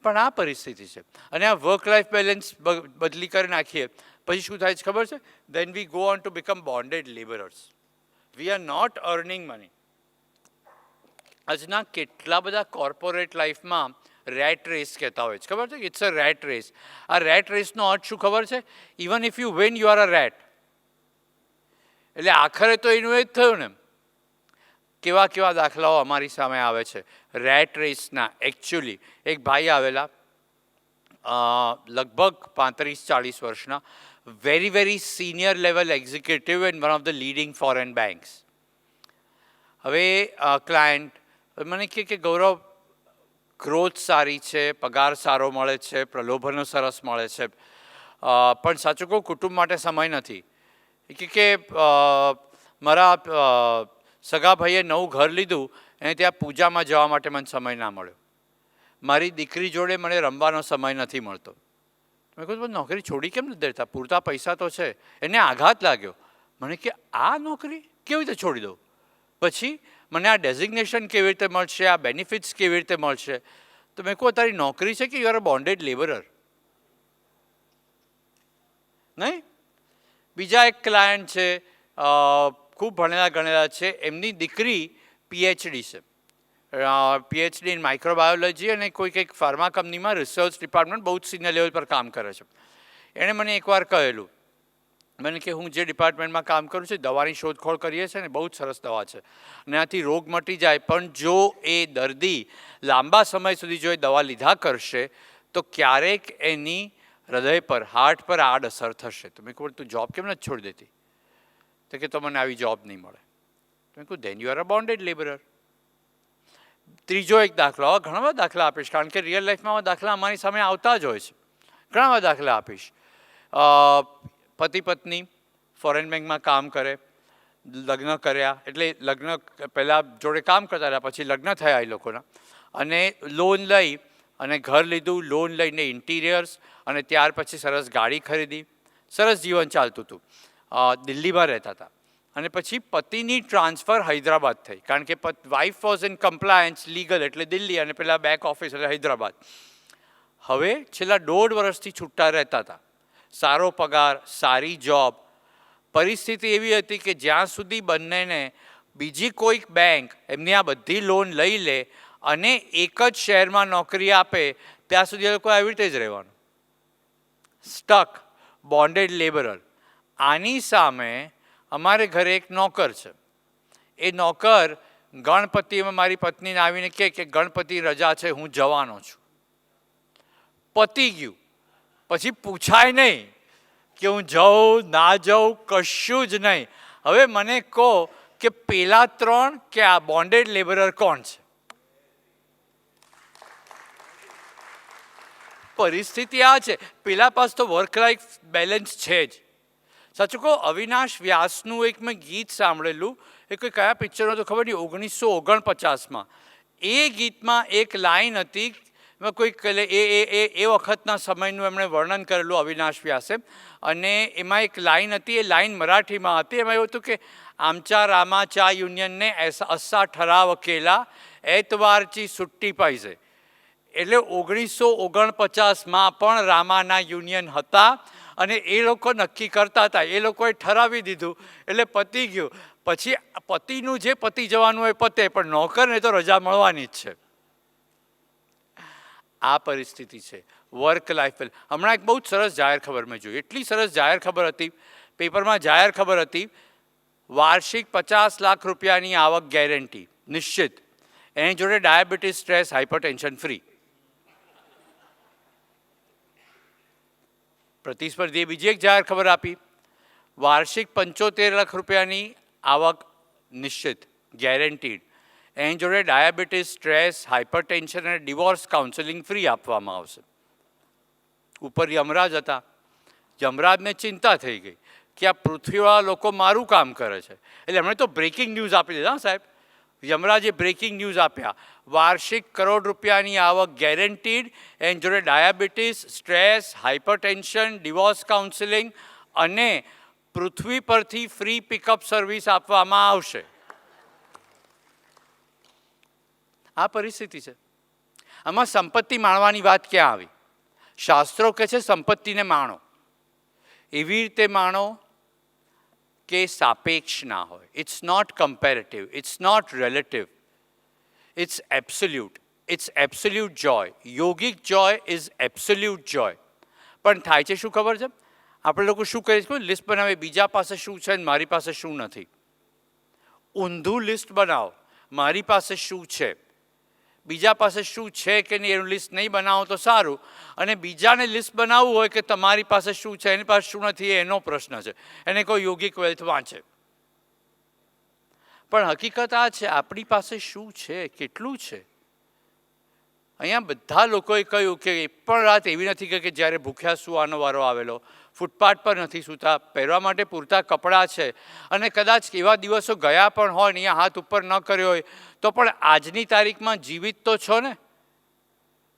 પણ આ પરિસ્થિતિ છે. અને આ વર્ક લાઈફ બેલેન્સ બદલી કરી નાખીએ પછી શું થાય છે ખબર છે? Then we go on to become bonded labourers. We are not earning money. આજના કેટલા બધા કોર્પોરેટ લાઈફમાં રેટ રેસ કહેતા હોય છે, ખબર છે? It's a rat race. આ રેટ રેસનો અર્થ શું ખબર છે? Even if you win you are a rat. એટલે આખરે તો એનું એ જ થયું ને. કેવા કેવા દાખલાઓ અમારી સામે આવે છે રેટ રેસના. એકચ્યુઅલી એક ભાઈ આવેલા લગભગ 35-40 વર્ષના, very very senior level executive in one of the leading foreign banks. હવે ક્લાયન્ટ મને કહે કે ગૌરવ, ગ્રોથ સારી છે, પગાર સારો મળે છે, પ્રલોભનો સરસ મળે છે, પણ સાચું કહું કુટુંબ માટે સમય નથી. કે મારા સગા ભાઈએ નવું ઘર લીધું અને ત્યાં પૂજામાં જવા માટે મને સમય ના મળ્યો. મારી દીકરી જોડે મને રમવાનો સમય નથી મળતો. મેં કહ્યું નોકરી છોડી કેમ નથી દેતા? પૂરતા પૈસા તો છે. એને આઘાત લાગ્યો. મને કે આ નોકરી કેવી રીતે છોડી દઉં? પછી મને આ ડેઝિગ્નેશન કેવી રીતે મળશે, આ બેનિફિટ્સ કેવી રીતે મળશે? તો મેં કહું તારી નોકરી છે કે યુ આર અ બોન્ડેડ લેબરર? નહીં. બીજા એક ક્લાયન્ટ છે, ખૂબ ભણેલા ગણેલા છે, એમની દીકરી પીએચડી છે, પીએચડી ઇન માઇક્રોબાયોલોજી, અને કોઈ કંઈક ફાર્મા કંપનીમાં રિસર્ચ ડિપાર્ટમેન્ટ બહુ જ સિનિયર લેવલ પર કામ કરે છે. એણે મને એકવાર કહેલું, મને કે હું જે ડિપાર્ટમેન્ટમાં કામ કરું છું દવાની શોધખોળ કરીએ છીએ ને, બહુ જ સરસ દવા છે અને આથી રોગ મટી જાય, પણ જો એ દર્દી લાંબા સમય સુધી જો એ દવા લીધા કરશે તો ક્યારેક એની હૃદય પર, હાર્ટ પર આડઅસર થશે. તો મેં કહ્યું તું જોબ કેમ નથી છોડી દેતી? તો કે તો મને આવી જોબ નહીં મળે. મેં કહ્યું then you are a bonded labourer. ત્રીજો એક દાખલો, ઘણા બધા દાખલા આપીશ કારણ કે રિયલ લાઈફમાં દાખલા અમારી સામે આવતા જ હોય છે. ઘણા બધા દાખલા આપીશ. પતિ પત્ની ફોરેન બેંકમાં કામ કરે, લગ્ન કર્યા, એટલે લગ્ન પહેલાં જોડે કામ કરતા રહ્યા, પછી લગ્ન થયા એ લોકોના, અને લોન લઈ અને ઘર લીધું, લોન લઈને ઇન્ટિરિયર્સ, અને ત્યાર પછી સરસ ગાડી ખરીદી, સરસ જીવન ચાલતું હતું. દિલ્હીમાં રહેતા હતા અને પછી પતિની ટ્રાન્સફર હૈદરાબાદ થઈ કારણ કે wife was in compliance legal, એટલે દિલ્હી, અને પેલા બેક ઓફિસ એટલે હૈદરાબાદ. હવે છેલ્લા 1.5 વર્ષથી છૂટા રહેતા હતા. સારો પગાર, સારી જોબ. પરિસ્થિતિ એવી હતી કે જ્યાં સુધી બંનેને બીજી કોઈક બેંક એમની આ બધી લોન લઈ લે અને એક જ શહેરમાં નોકરી આપે ત્યાં સુધી એ લોકો આવી રીતે જ રહેવાનું. Stuck, bonded labourer. આની સામે અમારે ઘરે એક નોકર છે. એ નોકર ગણપતિમાં મારી પત્નીને આવીને કહે કે ગણપતિ રજા છે, હું જવાનો છું. પતી ગયું. પછી પૂછાય નહીં કે હું જાઉં ના જાઉં, કશું જ નહીં. હવે મને કહો કે પેલા 3 કે આ બોન્ડેડ લેબરર કોણ છે? પરિસ્થિતિ આ છે. પેલા પાસે તો વર્ક લાઈફ બેલેન્સ છે જ. સાચું કહો, અવિનાશ વ્યાસનું એક મેં ગીત સાંભળેલું, એ કોઈ કયા પિક્ચરનું તો ખબર નહીં, 1949માં. એ ગીતમાં એક લાઈન હતી, કોઈક એ વખતના સમયનું એમણે વર્ણન કરેલું અવિનાશ વ્યાસે, અને એમાં એક લાઈન હતી, એ લાઈન મરાઠીમાં હતી. એમાં એવું હતું કે આમच्या रामाच्या યુનિયનને અસ્સા ઠરાવ કેલા, એતવારची સુટ્ટી પાहिजे. એટલે 1949માં પણ રામાના યુનિયન હતા અને એ લોકો નક્કી કરતા હતા, એ લોકોએ ઠરાવી દીધું એટલે પતી ગયું. પછી પતિનું જે પતી જવાનું હોય પતે, પણ નોકરને તો રજા મળવાની જ છે. આ પરિસ્થિતિ છે વર્ક લાઈફ. હમણાં એક બહુ જ સરસ જાહેર ખબર મેં જોઈ, એટલી સરસ જાહેર ખબર હતી, પેપરમાં જાહેર ખબર હતી, વાર્ષિક 50 લાખ રૂપિયાની આવક ગેરંટી નિશ્ચિત, એની જોડે ડાયાબિટીસ, સ્ટ્રેસ, હાઇપરટેન્શન ફ્રી. પ્રતિસ્પર્ધીએ બીજી એક જાહેર ખબર આપી, વાર્ષિક 75 લાખ રૂપિયાની આવક નિશ્ચિત ગેરંટીડ, એની જોડે ડાયાબિટીસ, સ્ટ્રેસ, હાઇપરટેન્શન અને ડિવોર્સ કાઉન્સેલિંગ ફ્રી આપવામાં આવશે. ઉપર યમરાજ હતા. યમરાજને ચિંતા થઈ ગઈ કે આ પૃથ્વીવાળા લોકો મારું કામ કરે છે, એટલે એમણે તો બ્રેકિંગ ન્યૂઝ આપી દીધા સાહેબ. યમરાજે બ્રેકિંગ ન્યૂઝ આપ્યા, વાર્ષિક ₹1 કરોડ આવક ગેરંટીડ, એની જોડે diabetes, stress, hypertension, divorce counselling અને પૃથ્વી પરથી ફ્રી પિકઅપ સર્વિસ આપવામાં આવશે. આ પરિસ્થિતિ છે. આમાં સંપત્તિ માણવાની વાત ક્યાં આવી? શાસ્ત્રો કહે છે સંપત્તિને માણો, એવી રીતે માણો કે સાપેક્ષ ના હોય. It's not comparative, it's not relative. It's absolute joy. Yogic joy is absolute joy. પણ થાય છે શું ખબર છે? આપણે લોકો શું કરીએ છીએ? લિસ્ટ બનાવે, બીજા પાસે શું છે ને મારી પાસે શું નથી. ઊંધું લિસ્ટ બનાવો, મારી પાસે શું છે, બીજા પાસે શું છે કે નહીં એનું લિસ્ટ નહીં બનાવો તો સારું. અને બીજાને લિસ્ટ બનાવવું હોય કે તમારી પાસે શું છે, એની પાસે શું નથી, એનો પ્રશ્ન છે. એને કોઈ યોગિક વેલ્થ વાંચે. પણ હકીકત આ છે, આપણી પાસે શું છે, કેટલું છે. અહીંયા બધા લોકોએ કહ્યું કે એક પણ રાત એવી નથી કે જ્યારે ભૂખ્યા સુવાનો વારો આવેલો. ફૂટપાથ પર નથી સૂતા, પહેરવા માટે પૂરતા કપડાં છે. અને કદાચ એવા દિવસો ગયા પણ હોય ને અહીંયા હાથ ઉપર ન કર્યો હોય તો પણ આજની તારીખમાં જીવિત તો છો ને,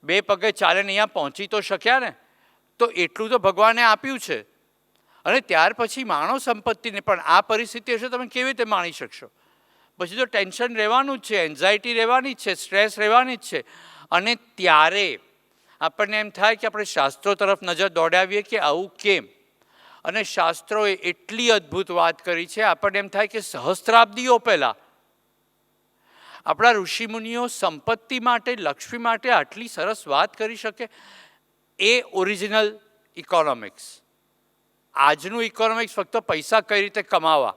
2 પગે ચાલે ને અહીંયા પહોંચી તો શક્યા ને. તો એટલું તો ભગવાને આપ્યું છે. અને ત્યાર પછી માણો સંપત્તિને, પણ આ પરિસ્થિતિ હશે તમે કેવી રીતે માણી શકશો? પછી તો ટેન્શન રહેવાનું જ છે, એન્ઝાયટી રહેવાની જ છે, સ્ટ્રેસ રહેવાની જ છે. અને ત્યારે આપણને એમ થાય કે આપણે શાસ્ત્રો તરફ નજર દોડાવીએ કે આવું કેમ. અને શાસ્ત્રોએ એટલી અદ્ભુત વાત કરી છે, આપણને એમ થાય કે સહસ્ત્રાબ્દીઓ પહેલાં આપણા ઋષિમુનિઓ સંપત્તિ માટે, લક્ષ્મી માટે આટલી સરસ વાત કરી શકે. એ ઓરિજિનલ ઇકોનોમિક્સ. આજનું ઇકોનોમિક્સ ફક્ત પૈસા કઈ રીતે કમાવા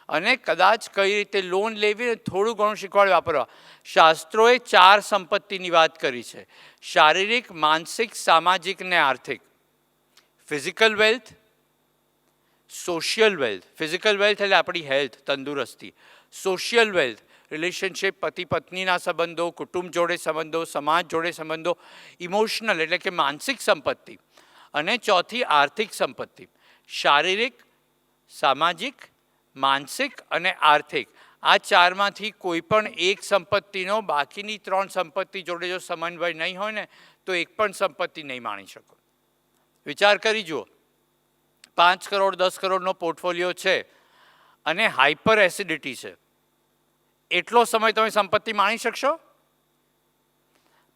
અને કદાચ કઈ રીતે લોન લેવી અને થોડું ઘણું શીખવાડ વાપરવા. શાસ્ત્રોએ 4 સંપત્તિની વાત કરી છે: શારીરિક, માનસિક, સામાજિક ને આર્થિક. Physical wealth, social wealth. Physical wealth એટલે આપણી હેલ્થ, તંદુરસ્તી. સોશિયલ વેલ્થ, રિલેશનશિપ, પતિ પત્નીના સંબંધો, કુટુંબ જોડે સંબંધો, સમાજ જોડે સંબંધો. ઇમોશનલ એટલે કે માનસિક સંપત્તિ. અને ચોથી આર્થિક સંપત્તિ. શારીરિક, સામાજિક, માનસિક અને આર્થિક. આ 4માંથી કોઈ પણ એક સંપત્તિનો બાકીની 3 સંપત્તિ જોડે જો સમન્વય નહીં હોય ને તો એક પણ સંપત્તિ નહીં માણી શકો. વિચાર કરી જુઓ, 5 કરોડ 10 કરોડનો પોર્ટફોલિયો છે અને હાઇપર એસિડિટી છે, એટલો સમય તમે સંપત્તિ માણી શકશો?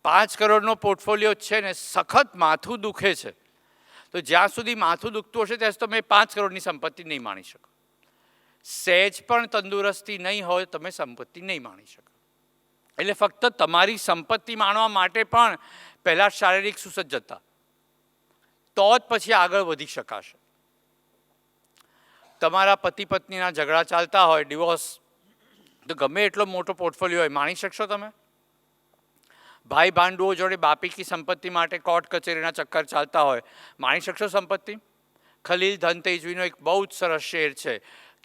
5 કરોડનો પોર્ટફોલિયો છે ને સખત માથું દુખે છે, તો જ્યાં સુધી માથું દુખતું હશે ત્યાં સુધી તમે 5 કરોડની સંપત્તિ નહીં માણી શકો. સહેજ પણ તંદુરસ્તી નહીં હોય તમે સંપત્તિ નહીં માણી શકો. એટલે ફક્ત તમારી સંપત્તિ માણવા માટે પણ પહેલાં શારીરિક સુસજ્જતા, તો જ પછી આગળ વધી શકાશે. તમારા પતિ પત્નીના ઝઘડા ચાલતા હોય, ડિવોર્સ, તો ગમે એટલો મોટો પોર્ટફોલિયો હોય, માણી શકશો તમે? ભાઈ ભાંડુઓ જોડે બાપીકી સંપત્તિ માટે કોર્ટ કચેરીના ચક્કર ચાલતા હોય, માણી શકશો સંપત્તિ? ખલીલ ધનતેજવીનો એક બહુ જ સરસ શેર છે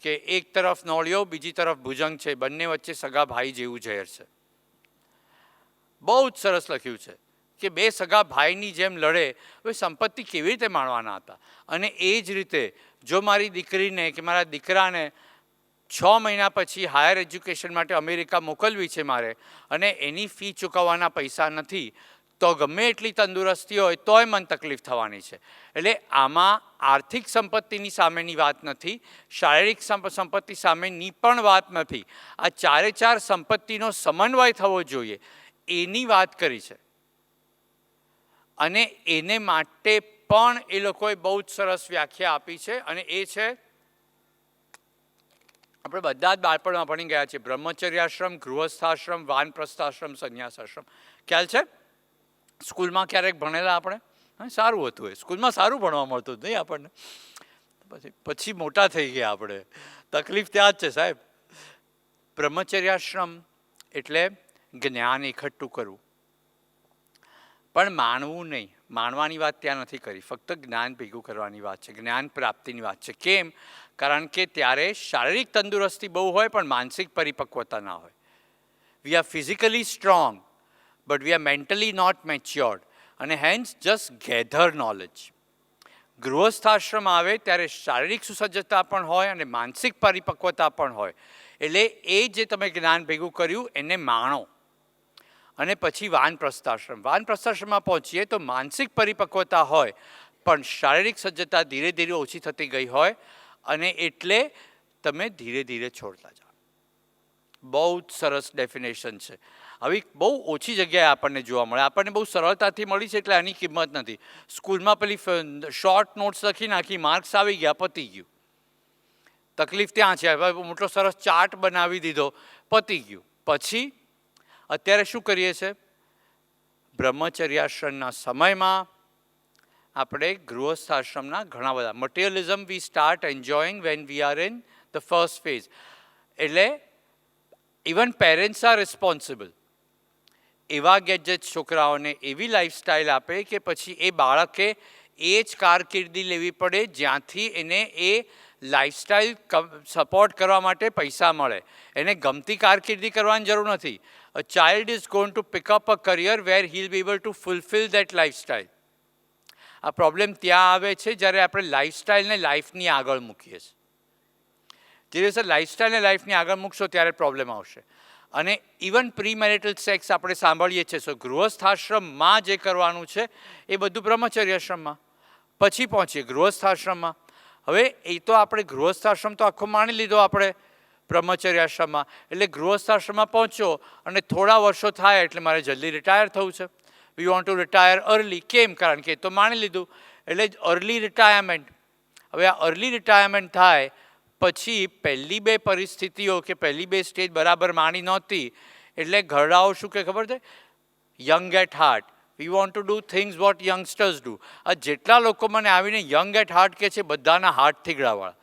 કે એક તરફ નોળિયો, બીજી તરફ ભુજંગ છે, બંને વચ્ચે સગા ભાઈ જેવું ઝેર છે. બહુ જ સરસ લખ્યું છે કે 2 સગા ભાઈની જેમ લડે. હવે સંપત્તિ કેવી રીતે માણવાના હતા? અને એ જ રીતે જો મારી દીકરીને કે મારા દીકરાને 6 મહિના પછી હાયર એજ્યુકેશન માટે અમેરિકા મોકલવી છે મારે, અને એની ફી ચૂકવવાના પૈસા નથી, તો ગમે એટલી તંદુરસ્તી હોય તોય મને તકલીફ થવાની છે. એટલે આમાં આર્થિક સંપત્તિની સામેની વાત નથી, શારીરિક સંપત્તિ સામેની પણ વાત નથી. આ 4 સંપત્તિનો સમન્વય થવો જોઈએ એની વાત કરી છે. અને એને માટે પણ એ લોકોએ બહુ જ સરસ વ્યાખ્યા આપી છે. અને એ છે, આપણે બધા જ બાળપણમાં ભણી ગયા છીએ, બ્રહ્મચર્યાશ્રમ, ગૃહસ્થાશ્રમ, વાનપ્રસ્થાશ્રમ, સંન્યાસાશ્રમ. ખ્યાલ છે? સ્કૂલમાં ક્યારેક ભણેલા આપણે? સારું હતું, એ સ્કૂલમાં સારું ભણવા મળતું નહીં આપણને. પછી મોટા થઈ ગયા આપણે, તકલીફ ત્યાં જ છે સાહેબ. બ્રહ્મચર્યાશ્રમ એટલે જ્ઞાન એકઠું કરવું, પણ માણવું નહીં. માણવાની વાત ત્યાં નથી કરી, ફક્ત જ્ઞાન ભેગું કરવાની વાત છે, જ્ઞાન પ્રાપ્તિની વાત છે. કેમ? કારણ કે ત્યારે શારીરિક તંદુરસ્તી બહુ હોય પણ માનસિક પરિપક્વતા ના હોય. We are physically strong but we are mentally not matured, and hence just gather knowledge. ગૃહસ્થાશ્રમ આવે ત્યારે શારીરિક સુસજ્જતા પણ હોય અને માનસિક પરિપક્વતા પણ હોય. એટલે એ જે તમે જ્ઞાન ભેગું કર્યું એને માણો. અને પછી વાનપ્રસ્થાશ્રમ. વાનપ્રસ્થાશ્રમમાં પહોંચીએ તો માનસિક પરિપક્વતા હોય પણ શારીરિક સજ્જતા ધીરે ધીરે ઓછી થતી ગઈ હોય, અને એટલે તમે ધીરે ધીરે છોડતા જાઓ. બહુ જ સરસ ડેફિનેશન છે. આવી બહુ ઓછી જગ્યાએ આપણને જોવા મળે, આપણને બહુ સરળતાથી મળી છે એટલે આની કિંમત નથી. સ્કૂલમાં પેલી શોર્ટ નોટ્સ લખી નાખી, માર્ક્સ આવી ગયા, પતી ગયું. તકલીફ ત્યાં છે. હવે મોટો સરસ ચાર્ટ બનાવી દીધો, પતી ગયું. પછી અત્યારે શું કરીએ છીએ? બ્રહ્મચર્યાશ્રમના સમયમાં આપણે ગૃહસ્થાશ્રમના ઘણા બધા materialism we start enjoying when we are in the first phase. એટલે ઇવન પેરેન્ટ્સ આર રિસ્પોન્સિબલ. એવા ગેજેટ છોકરાઓને એવી લાઈફસ્ટાઈલ આપે કે પછી એ બાળકે એ જ કારકિર્દી લેવી પડે જ્યાંથી એને એ લાઈફસ્ટાઈલ સપોર્ટ કરવા માટે પૈસા મળે. એને ગમતી કારકિર્દી કરવાની જરૂર નથી. A child is going to pick up a career where he will be able to fulfil that lifestyle. આ પ્રોબ્લેમ ત્યાં આવે છે જ્યારે આપણે લાઈફસ્ટાઈલને લાઈફની આગળ મૂકીએ છીએ. જે દિવસે લાઈફસ્ટાઈલને લાઈફની આગળ મૂકશો ત્યારે પ્રોબ્લેમ આવશે. અને ઇવન પ્રી મેરિટલ સેક્સ આપણે સાંભળીએ છીએ. સો ગૃહસ્થાશ્રમમાં જે કરવાનું છે એ બધું બ્રહ્મચર્યાશ્રમમાં, પછી પહોંચીએ ગૃહસ્થાશ્રમમાં. હવે એ તો આપણે ગૃહસ્થાશ્રમ તો આખો માણી લીધો આપણે બ્રહ્મચર્યાશ્રમમાં. એટલે ગૃહસ્થાશ્રમમાં પહોંચ્યો અને થોડા વર્ષો થાય એટલે મારે જલ્દી રિટાયર થવું છે. વી વોન્ટ ટુ રિટાયર અર્લી. કેમ? કારણ કે એ તો માણી લીધું. એટલે અર્લી રિટાયરમેન્ટ. હવે આ અર્લી રિટાયરમેન્ટ થાય પછી પહેલી બે પરિસ્થિતિઓ કે પહેલી બે સ્ટેજ બરાબર માણી નહોતી. એટલે ઘરડાઓ શું કે ખબર છે? Young at heart. We want to do things what youngsters do. આ જેટલા લોકો મને આવીને યંગ એટ હાર્ટ કે છે બધાના હાર્ટ થીગડાવાળા.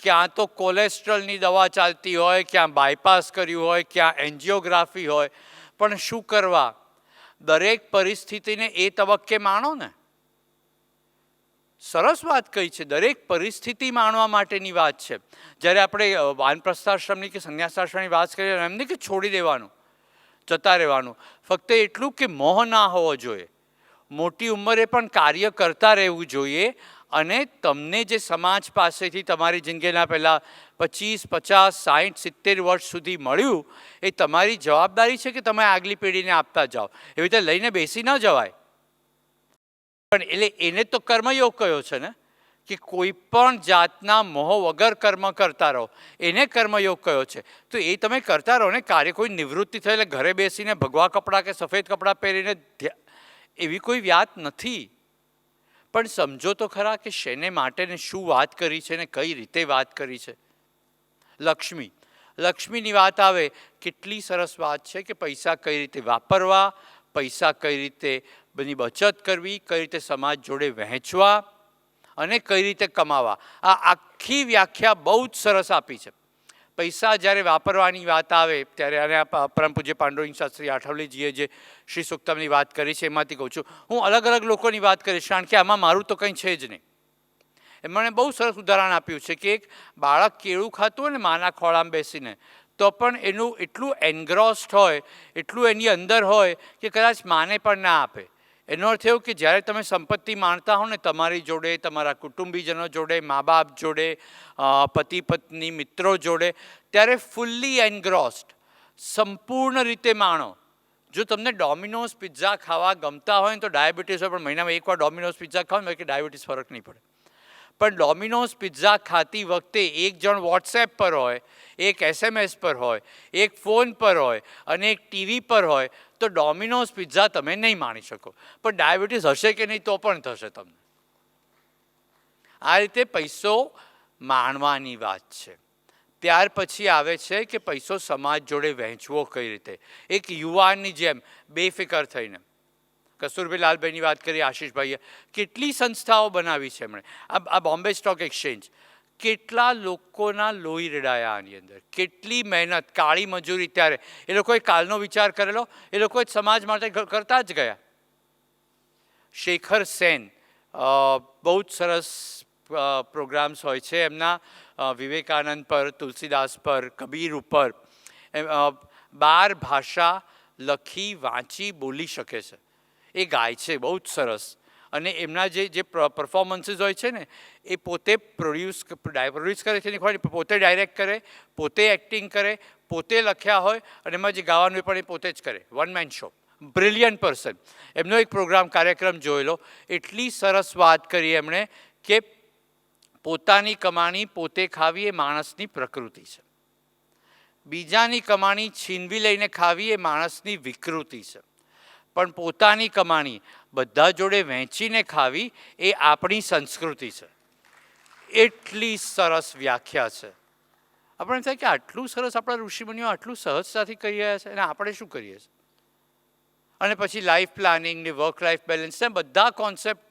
ક્યાં તો કોલેસ્ટ્રોલની દવા ચાલતી હોય, ક્યાં બાયપાસ કર્યું હોય, ક્યાં એન્જિયોગ્રાફી હોય. પણ શું કરવા? દરેક પરિસ્થિતિને એ તબક્કે માણો ને. સરસ વાત કહી છે. દરેક પરિસ્થિતિ માણવા માટેની વાત છે. જ્યારે આપણે વાનપ્રસ્થાશ્રમની કે સંન્યાસાશ્રમની વાત કરીએ એમ નહીં કે છોડી દેવાનું, જતા રહેવાનું. ફક્ત એટલું કે મોહ ના હોવો જોઈએ. મોટી ઉંમરે પણ કાર્ય કરતા રહેવું જોઈએ. અને તમને જે સમાજ પાસેથી તમારી જિંદગીના પહેલાં 25, 50, 60, 70 વર્ષ સુધી મળ્યું એ તમારી જવાબદારી છે કે તમે આગલી પેઢીને આપતા જાઓ. એવી રીતે લઈને બેસી ન જવાય. પણ એટલે એને તો કર્મયોગ કયો છે ને, કે કોઈ પણ જાતના મોહ વગર કર્મ કરતા રહો, એને કર્મયોગ કયો છે. તો એ તમે કરતા રહો ને. કાર્ય કોઈ નિવૃત્તિ થયેલે ઘરે બેસીને ભગવા કપડાં કે સફેદ કપડાં પહેરીને એવી કોઈ વાત નથી. પણ સમજો તો ખરા કે શેને માટે ને શું વાત કરી છે ને કઈ રીતે વાત કરી છે. લક્ષ્મી. લક્ષ્મીની વાત આવે, કેટલી સરસ વાત છે કે પૈસા કઈ રીતે વાપરવા, પૈસા કઈ રીતે બધી બચત કરવી, કઈ રીતે સમાજ જોડે વહેંચવા અને કઈ રીતે કમાવા. આ આખી વ્યાખ્યા બહુ જ સરસ આપી છે. પૈસા જ્યારે વાપરવાની વાત આવે ત્યારે અને પરમ પૂજ્ય પાંડુરંગ શાસ્ત્રી આઠવલેજીએ જે શ્રી સુક્તમની વાત કરી છે એમાંથી કહું છું. હું અલગ અલગ લોકોની વાત કરીશ કારણ કે આમાં મારું તો કંઈ છે જ નહીં. એમણે બહુ સરસ ઉદાહરણ આપ્યું છે કે એક બાળક કેળું ખાતું હોય ને માના ખોળામાં બેસીને, તો પણ એનું એટલું એનગ્રોસ્ડ હોય, એટલું એની અંદર હોય કે કદાચ માને પણ ના આપે. એનો અર્થ એવો કે જ્યારે તમે સંપત્તિ માણતા હો ને તમારી જોડે, તમારા કુટુંબીજનો જોડે, મા બાપ જોડે, પતિ પત્ની, મિત્રો જોડે, ત્યારે ફૂલ્લી એનગ્રોસ્ડ, સંપૂર્ણ રીતે માણો. જો તમને ડોમિનોઝ પિઝા ખાવા ગમતા હોય ને તો ડાયાબિટીસ હોય, પણ મહિનામાં એકવાર ડોમિનોઝ પિઝા ખાવ ને કે ડાયાબિટીસ ફરક નહીં પડે. પણ ડોમિનોઝ પિઝા ખાતી વખતે એક જણ વોટ્સએપ પર હોય, એક SMS પર હોય, એક ફોન પર હોય અને એક ટીવી પર હોય તો ડોમિનોઝ પિઝા તમે નહીં માણી શકો. પણ ડાયાબિટીસ હશે કે નહીં તો પણ થશે તમને. આ રીતે પૈસો માણવાની વાત છે. ત્યાર પછી આવે છે કે પૈસો સમાજ જોડે વહેંચવો કઈ રીતે. એક યુવાનની જેમ બેફિકર થઈને. કસ્તુરભાઈ લાલભાઈની વાત કરી, આશીષભાઈએ કેટલી સંસ્થાઓ બનાવી છે એમણે. આ બોમ્બે સ્ટોક એક્સચેન્જ, કેટલા લોકોના લોહી રેડાયા આની અંદર, કેટલી મહેનત, કાળી મજૂરી. ત્યારે એ લોકોએ કાલનો વિચાર કરેલો, એ લોકોએ સમાજ માટે કરતા જ ગયા. શેખર સેન, બહુ જ સરસ પ્રોગ્રામ્સ હોય છે એમના, વિવેકાનંદ પર, તુલસીદાસ પર, કબીર ઉપર. 12 ભાષા લખી, વાંચી, બોલી શકે છે. એ ગાય છે બહુ જ સરસ. અને એમના જે પરફોર્મન્સીસ હોય છે ને એ પોતે પ્રોડ્યુસ કરે છે, પોતે ડાયરેક્ટ કરે, પોતે એક્ટિંગ કરે, પોતે લખ્યા હોય અને એમાં જે ગાવાનું પણ એ પોતે જ કરે. One man show. Brilliant person. એમનો એક પ્રોગ્રામ કાર્યક્રમ જોયેલો. એટલી સરસ વાત કરી એમણે કે પોતાની કમાણી પોતે ખાવી એ માણસની પ્રકૃતિ છે. બીજાની કમાણી છીનવી લઈને ખાવી એ માણસની વિકૃતિ છે. પણ પોતાની કમાણી બધા જોડે વહેંચીને ખાવી એ આપણી સંસ્કૃતિ છે. એટલી સરસ વ્યાખ્યા છે. આપણે થાય કે આટલું સરસ આપણા ઋષિમુનિઓ આટલું સહજતાથી કહી રહ્યા છે અને આપણે શું કરીએ છીએ. અને પછી લાઈફ પ્લાનિંગ ને વર્ક લાઈફ બેલેન્સ ને બધા કોન્સેપ્ટ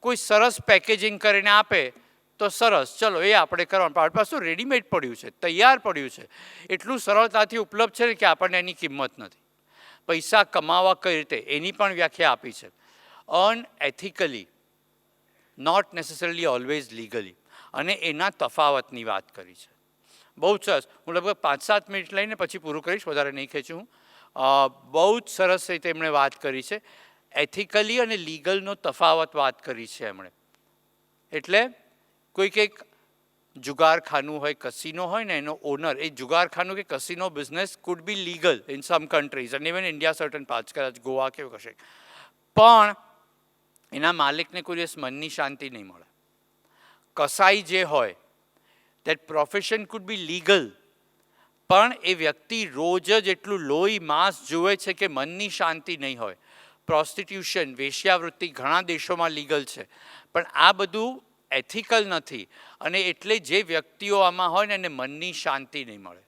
કોઈ સરસ પેકેજિંગ કરીને આપે તો સરસ, ચલો એ આપણે કરવાનું. આપણી પાસે રેડીમેડ પડ્યું છે, તૈયાર પડ્યું છે, એટલું સરળતાથી ઉપલબ્ધ છે ને કે આપણને એની કિંમત નથી. પૈસા કમાવા કઈ રીતે એની પણ વ્યાખ્યા આપી છે. Earn ethically, not necessarily always legally, અને એના તફાવતની વાત કરી છે. બહુ જ સરસ. હું લગભગ 5-7 મિનિટ લઈને પછી પૂરું કરીશ, વધારે નહીં ખેંચું હું. બહુ જ સરસ રીતે એમણે વાત કરી છે. એથિકલી અને લીગલનો તફાવત વાત કરી છે એમણે. એટલે કોઈક એક જુગારખાનું હોય, કસીનો હોય ને, એનો ઓનર, એ જુગારખાનું કે casino business food B legal in sum countries અને ઇવન ઇન્ડિયા સર્ટન પાર્ટ્સ, કદાચ ગોવા કે કશે, પણ એના માલિકને કોઈ દિવસ મનની શાંતિ નહીં મળે. કસાઈ જે હોય, that profession food B legal, પણ એ વ્યક્તિ રોજ જ એટલું લોહી માંસ જુએ છે કે મનની શાંતિ નહીં હોય. પ્રોસ્ટિટ્યુશન, વેશ્યાવૃત્તિ ઘણા દેશોમાં લીગલ છે, પણ આ બધું એથિકલ નથી. અને એટલે જે વ્યક્તિઓ આમાં હોય ને એને મનની શાંતિ નહીં મળે.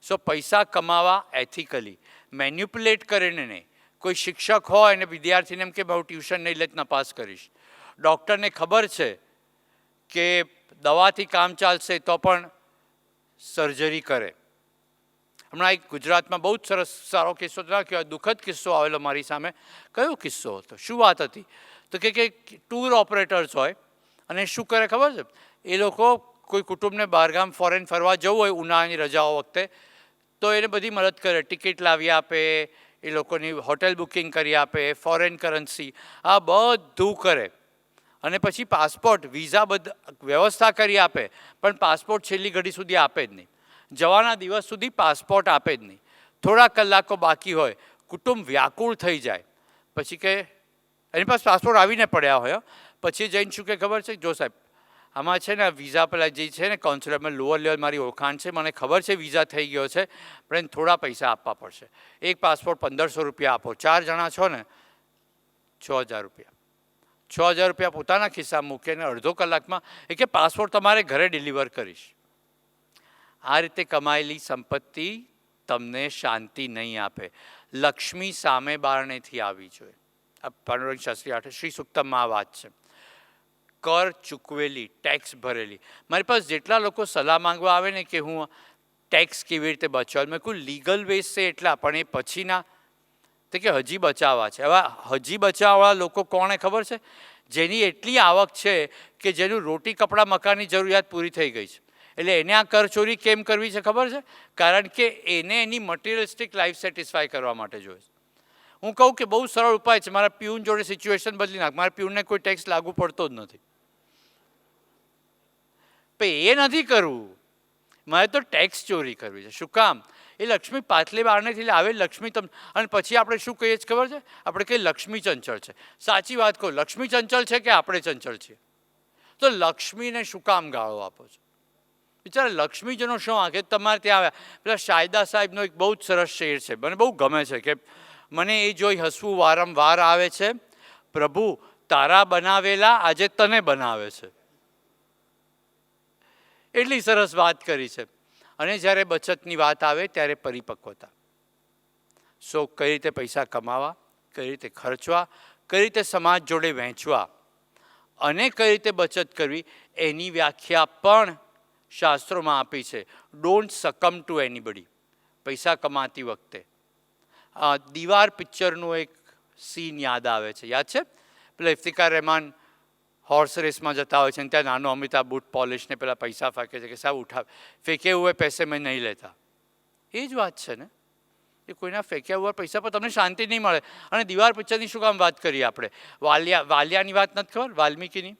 સો પૈસા કમાવા એથિકલી, મેન્યુપ્યુલેટ કરીને નહીં. કોઈ શિક્ષક હોય અને વિદ્યાર્થીને એમ કે બહુ ટ્યુશન નહીં લે નપાસ કરીશ. ડૉક્ટરને ખબર છે કે દવાથી કામ ચાલશે તો પણ સર્જરી કરે. હમણાં એક ગુજરાતમાં બહુ જ સરસ સારો કિસ્સો કહેવાય, દુઃખદ કિસ્સો આવેલો મારી સામે. કયો કિસ્સો હતો, શું વાત હતી? તો કે ટૂર ઓપરેટર્સ હોય અને શું કરે ખબર છે? એ લોકો કોઈ કુટુંબને બહારગામ ફોરેન ફરવા જવું હોય ઉનાળાની રજાઓ વખતે, તો એને બધી મદદ કરે. ટિકિટ લાવી આપે, એ લોકોની હોટેલ બુકિંગ કરી આપે, ફોરેન કરન્સી, આ બધું કરે. અને પછી પાસપોર્ટ, વિઝા બધા વ્યવસ્થા કરી આપે, પણ પાસપોર્ટ છેલ્લી ઘડી સુધી આપે જ નહીં. જવાના દિવસ સુધી પાસપોર્ટ આપે જ નહીં. થોડા કલાકો બાકી હોય, કુટુંબ વ્યાકુળ થઈ જાય. પછી કે એની પાસે પાસપોર્ટ આવીને પડ્યા હોય, પછી જઈને શું કે ખબર છે? જો સાહેબ, આમાં છે ને વિઝા પેલા જે છે ને કોન્સ્યુલેટમાં લોઅર લેવલ મારી ઓળખાણ છે, મને ખબર છે વિઝા થઈ ગયો છે, પણ એને થોડા પૈસા આપવા પડશે. એક પાસપોર્ટ 1500 રૂપિયા આપો, 4 જણા છો ને 6000 રૂપિયા. 6000 રૂપિયા પોતાના ખિસ્સામાં મૂકીને અડધો કલાકમાં એ કે પાસપોર્ટ તમારે ઘરે ડિલિવર કરીશ. આ રીતે કમાયેલી સંપત્તિ તમને શાંતિ નહીં આપે. લક્ષ્મી સામે બારણેથી આવી જોઈએ. આ પાંડુરંગ શાસ્ત્રી આઠે શ્રી સૂક્તમમાં આ વાત છે. કર ચૂકવેલી, ટેક્સ ભરેલી. મારી પાસે જેટલા લોકો સલાહ માંગવા આવે ને કે હું ટેક્સ કેવી રીતે બચાવું, મેં કોઈ લીગલ વેઝ છે એટલા, પણ એ પછીના તો કે હજી બચાવવા છે. હવે હજી બચાવવાળા લોકો કોણે ખબર છે? જેની એટલી આવક છે કે જેનું રોટી કપડાં મકાનની જરૂરિયાત પૂરી થઈ ગઈ છે. એટલે એને આ કરચોરી કેમ કરવી છે ખબર છે? કારણ કે એને એની મટીરિયલિસ્ટિક લાઈફ સેટિસ્ફાય કરવા માટે જોઈએ. હું કહું કે બહુ સરળ ઉપાય છે, મારા પ્યુન જોડે સિચ્યુએશન બદલી નાખ. મારા પ્યુનને કોઈ ટેક્સ લાગુ પડતો જ નથી. પણ એ નથી કરવું, મારે તો ટેક્સ ચોરી કરવી છે. શું કામ? એ લક્ષ્મી પાછલી બારણેથી આવે લક્ષ્મી તમને. અને પછી આપણે શું કહીએ છીએ ખબર છે? આપણે કહીએ લક્ષ્મી ચંચળ છે. સાચી વાત કહું, લક્ષ્મી ચંચળ છે કે આપણે ચંચળ છીએ? તો લક્ષ્મીને શું કામ ગાળો આપો છો? બિચારા લક્ષ્મીજીનો શું વાંકે? તમારે ત્યાં આવ્યા પેલા શાયદા સાહેબનો એક બહુ જ સરસ શેર છે, મને બહુ ગમે છે કે મને એ જોઈ હસવું વારંવાર આવે છે. પ્રભુ તારા બનાવેલા આજે તને બનાવે છે. એટલી સરસ વાત કરી છે. અને જ્યારે બચતની વાત આવે ત્યારે પરિપક્વતા. સો કઈ રીતે પૈસા કમાવા, કઈ રીતે ખર્ચવા, કઈ રીતે સમાજ જોડે વહેંચવા અને કઈ રીતે બચત કરવી, એની વ્યાખ્યા પણ શાસ્ત્રોમાં આપી છે. Don't succumb to anybody. પૈસા કમાતી વખતે દીવાર પિક્ચરનું એક સીન યાદ આવે છે. યાદ છે? પેલા ઇફ્તિખાર રહેમાન હોર્સ રેસમાં જતા હોય છે અને ત્યાં નાનો અમિતાભ બૂટ પોલિશને પેલા પૈસા ફેંકે છે કે સાહેબ ઉઠાવે, ફેંકે હુએ પૈસે મેં નહીં લેતા. એ જ વાત છે ને, એ કોઈના ફેંક્યા હુआ પૈસા પર તમને શાંતિ નહીં મળે. અને દીવાર પિક્ચરની શું કામ વાત કરીએ આપણે? વાલિયાની વાત નથી ખબર? વાલ્મીકીની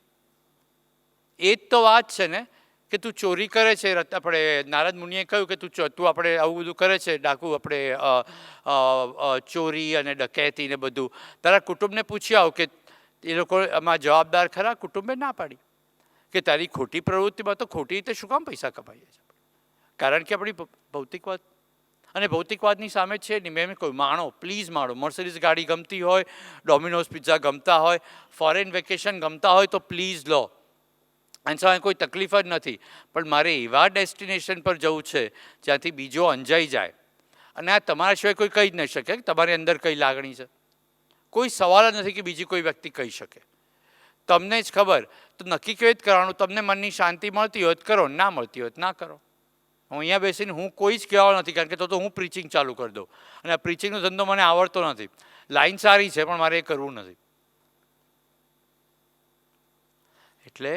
એ જ તો વાત છે ને કે તું ચોરી કરે છે. આપણે નારદ મુનિએ કહ્યું કે તું આપણે આવું બધું કરે છે, ડાકુ આપણે ચોરી અને ડકેતી ને બધું, તારા કુટુંબને પૂછી આવ કે એ લોકો આમાં જવાબદાર ખરા? કુટુંબે ના પાડી કે તારી ખોટી પ્રવૃત્તિમાં તો ખોટી રીતે શું કામ પૈસા કમાઈએ છીએ? કારણ કે આપણી ભૌતિકવાદ અને ભૌતિકવાદની સામે છે નહીં. મેં કહ્યું માણો, પ્લીઝ માણો. મર્સિડીઝ ગાડી ગમતી હોય, ડોમિનોઝ પિઝા ગમતા હોય, ફોરેન વેકેશન ગમતા હોય તો પ્લીઝ લો. અને સામે કોઈ તકલીફ જ નથી. પણ મારે એવા ડેસ્ટિનેશન પર જવું છે જ્યાંથી બીજો અંજાઈ જાય. અને આ તમારા સિવાય કોઈ કહી જ નહીં શકે કે તમારી અંદર કઈ લાગણી છે. કોઈ સવાલ જ નથી કે બીજી કોઈ વ્યક્તિ કહી શકે. તમને જ ખબર, તો નક્કી કેવી રીતે કરવાનું? તમને મનની શાંતિ મળતી હોય તો કરો, ના મળતી હોય તો ના કરો. હું અહીંયા બેસીને હું કોઈ જ કહેવાનો નથી, કારણ કે તો હું પ્રીચિંગ ચાલુ કરી દઉં, અને આ પ્રીચિંગનો ધંધો મને આવડતો નથી. લાઈન સારી છે પણ મારે એ કરવું નથી. એટલે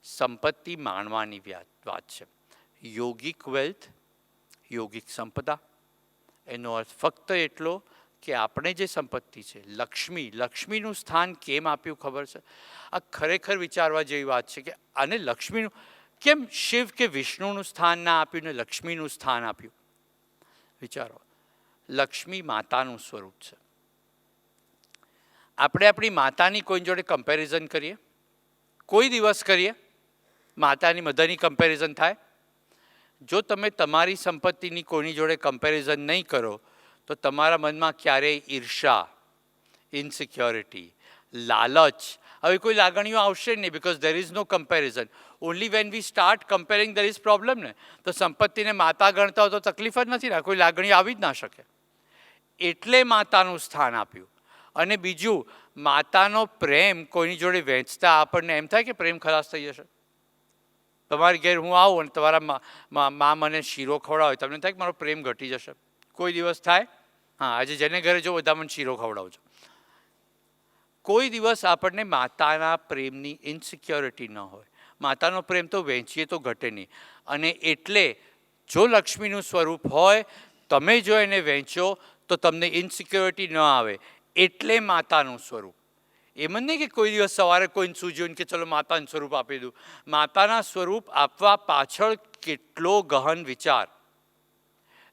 સંપત્તિ માણવાની વાત છે. યોગિક વેલ્થ, યોગિક સંપદા, એનો અર્થ ફક્ત એટલો કે આપણે જે સંપત્તિ છે, લક્ષ્મીનું સ્થાન કેમ આપ્યું ખબર છે? આ ખરેખર વિચારવા જેવી વાત છે કે આને લક્ષ્મીનું કેમ શિવ કે વિષ્ણુનું સ્થાન ના આપ્યું ને લક્ષ્મીનું સ્થાન આપ્યું? વિચારો. લક્ષ્મી માતાનું સ્વરૂપ છે. આપણે આપણી માતાની કોઈ જોડે કમ્પેરિઝન કરીએ? કોઈ દિવસ કરીએ? માતાની મધરની કમ્પેરિઝન થાય? જો તમે તમારી સંપત્તિની કોઈની જોડે કમ્પેરિઝન નહીં કરો તો તમારા મનમાં ક્યારેય ઈર્ષા, ઇનસિક્યોરિટી, લાલચ, હવે કોઈ લાગણીઓ આવશે નહીં, because there is no comparison. Only when we start comparing there is problem ને. તો સંપત્તિને માતા ગણતા હોય તો તકલીફ જ નથી ને, કોઈ લાગણી આવી જ ના શકે. એટલે માતાનું સ્થાન આપ્યું. અને બીજું, માતાનો પ્રેમ કોઈની જોડે વહેંચતા આપણને એમ થાય કે પ્રેમ ખલાસ થઈ જશે. તમારી ઘેર હું આવું અને તમારા મા મને શીરો ખવડાવે, તમને થાય કે મારો પ્રેમ ઘટી જશે? કોઈ દિવસ થાય? હા, આજે જેને ઘરે જો બધા મને શીરો ખવડાવજો. કોઈ દિવસ આપણને માતાના પ્રેમની ઇનસિક્યોરિટી ન હોય. માતાનો પ્રેમ તો વહેંચીએ તો ઘટે નહીં. અને એટલે જો લક્ષ્મીનું સ્વરૂપ હોય, તમે જો એને વહેંચો તો તમને ઇનસિક્યોરિટી ન આવે. એટલે માતાનું સ્વરૂપ. એમ જ નહીં કે કોઈ દિવસ સવારે કોઈને સૂઝ્યું કે ચલો માતાનું સ્વરૂપ આપી દઉં. માતાના સ્વરૂપ આપવા પાછળ કેટલો ગહન વિચાર.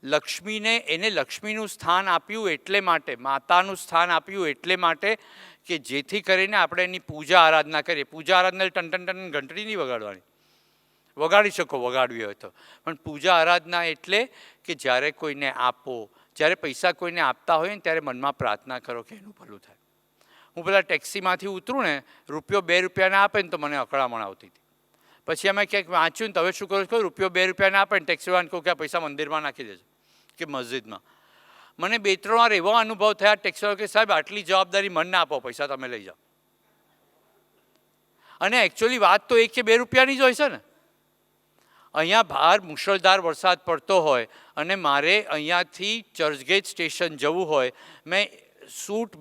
એને લક્ષ્મીનું સ્થાન આપ્યું એટલે માટે, માતાનું સ્થાન આપ્યું એટલે માટે કે જેથી કરીને આપણે એની પૂજા આરાધના કરીએ. પૂજા આરાધના ટન ટન ટન ઘંટડી નહીં વગાડવાની. વગાડી શકો વગાડવી હોય તો, પણ પૂજા આરાધના એટલે કે જ્યારે કોઈને આપો, જ્યારે પૈસા કોઈને આપતા હોય ને ત્યારે મનમાં પ્રાર્થના કરો કે એનું ભલું થાય. હું પેલા ટેક્સીમાંથી ઉતરું ને, ₹2 આપે ને તો મને અકળામણ આવતી હતી. પછી અમે ક્યાંક વાંચ્યું ને, હવે શું કરું છું, ₹2 આપે ને ટેક્સીવાળાને કહું કે આ પૈસા મંદિરમાં નાખી દેજો કે મસ્જિદમાં. મને 2-3 વાર એવો અનુભવ થયા ટેક્સીવાળા કે સાહેબ આટલી જવાબદારી મને ના આપો, પૈસા તમે લઈ જાઓ. અને એકચ્યુઅલી વાત તો 1 કે 2 રૂપિયાની જ હોય છે ને. અહીંયા બહાર મુશળધાર વરસાદ પડતો હોય અને મારે અહીંયાથી ચર્ચગેટ સ્ટેશન જવું હોય, મેં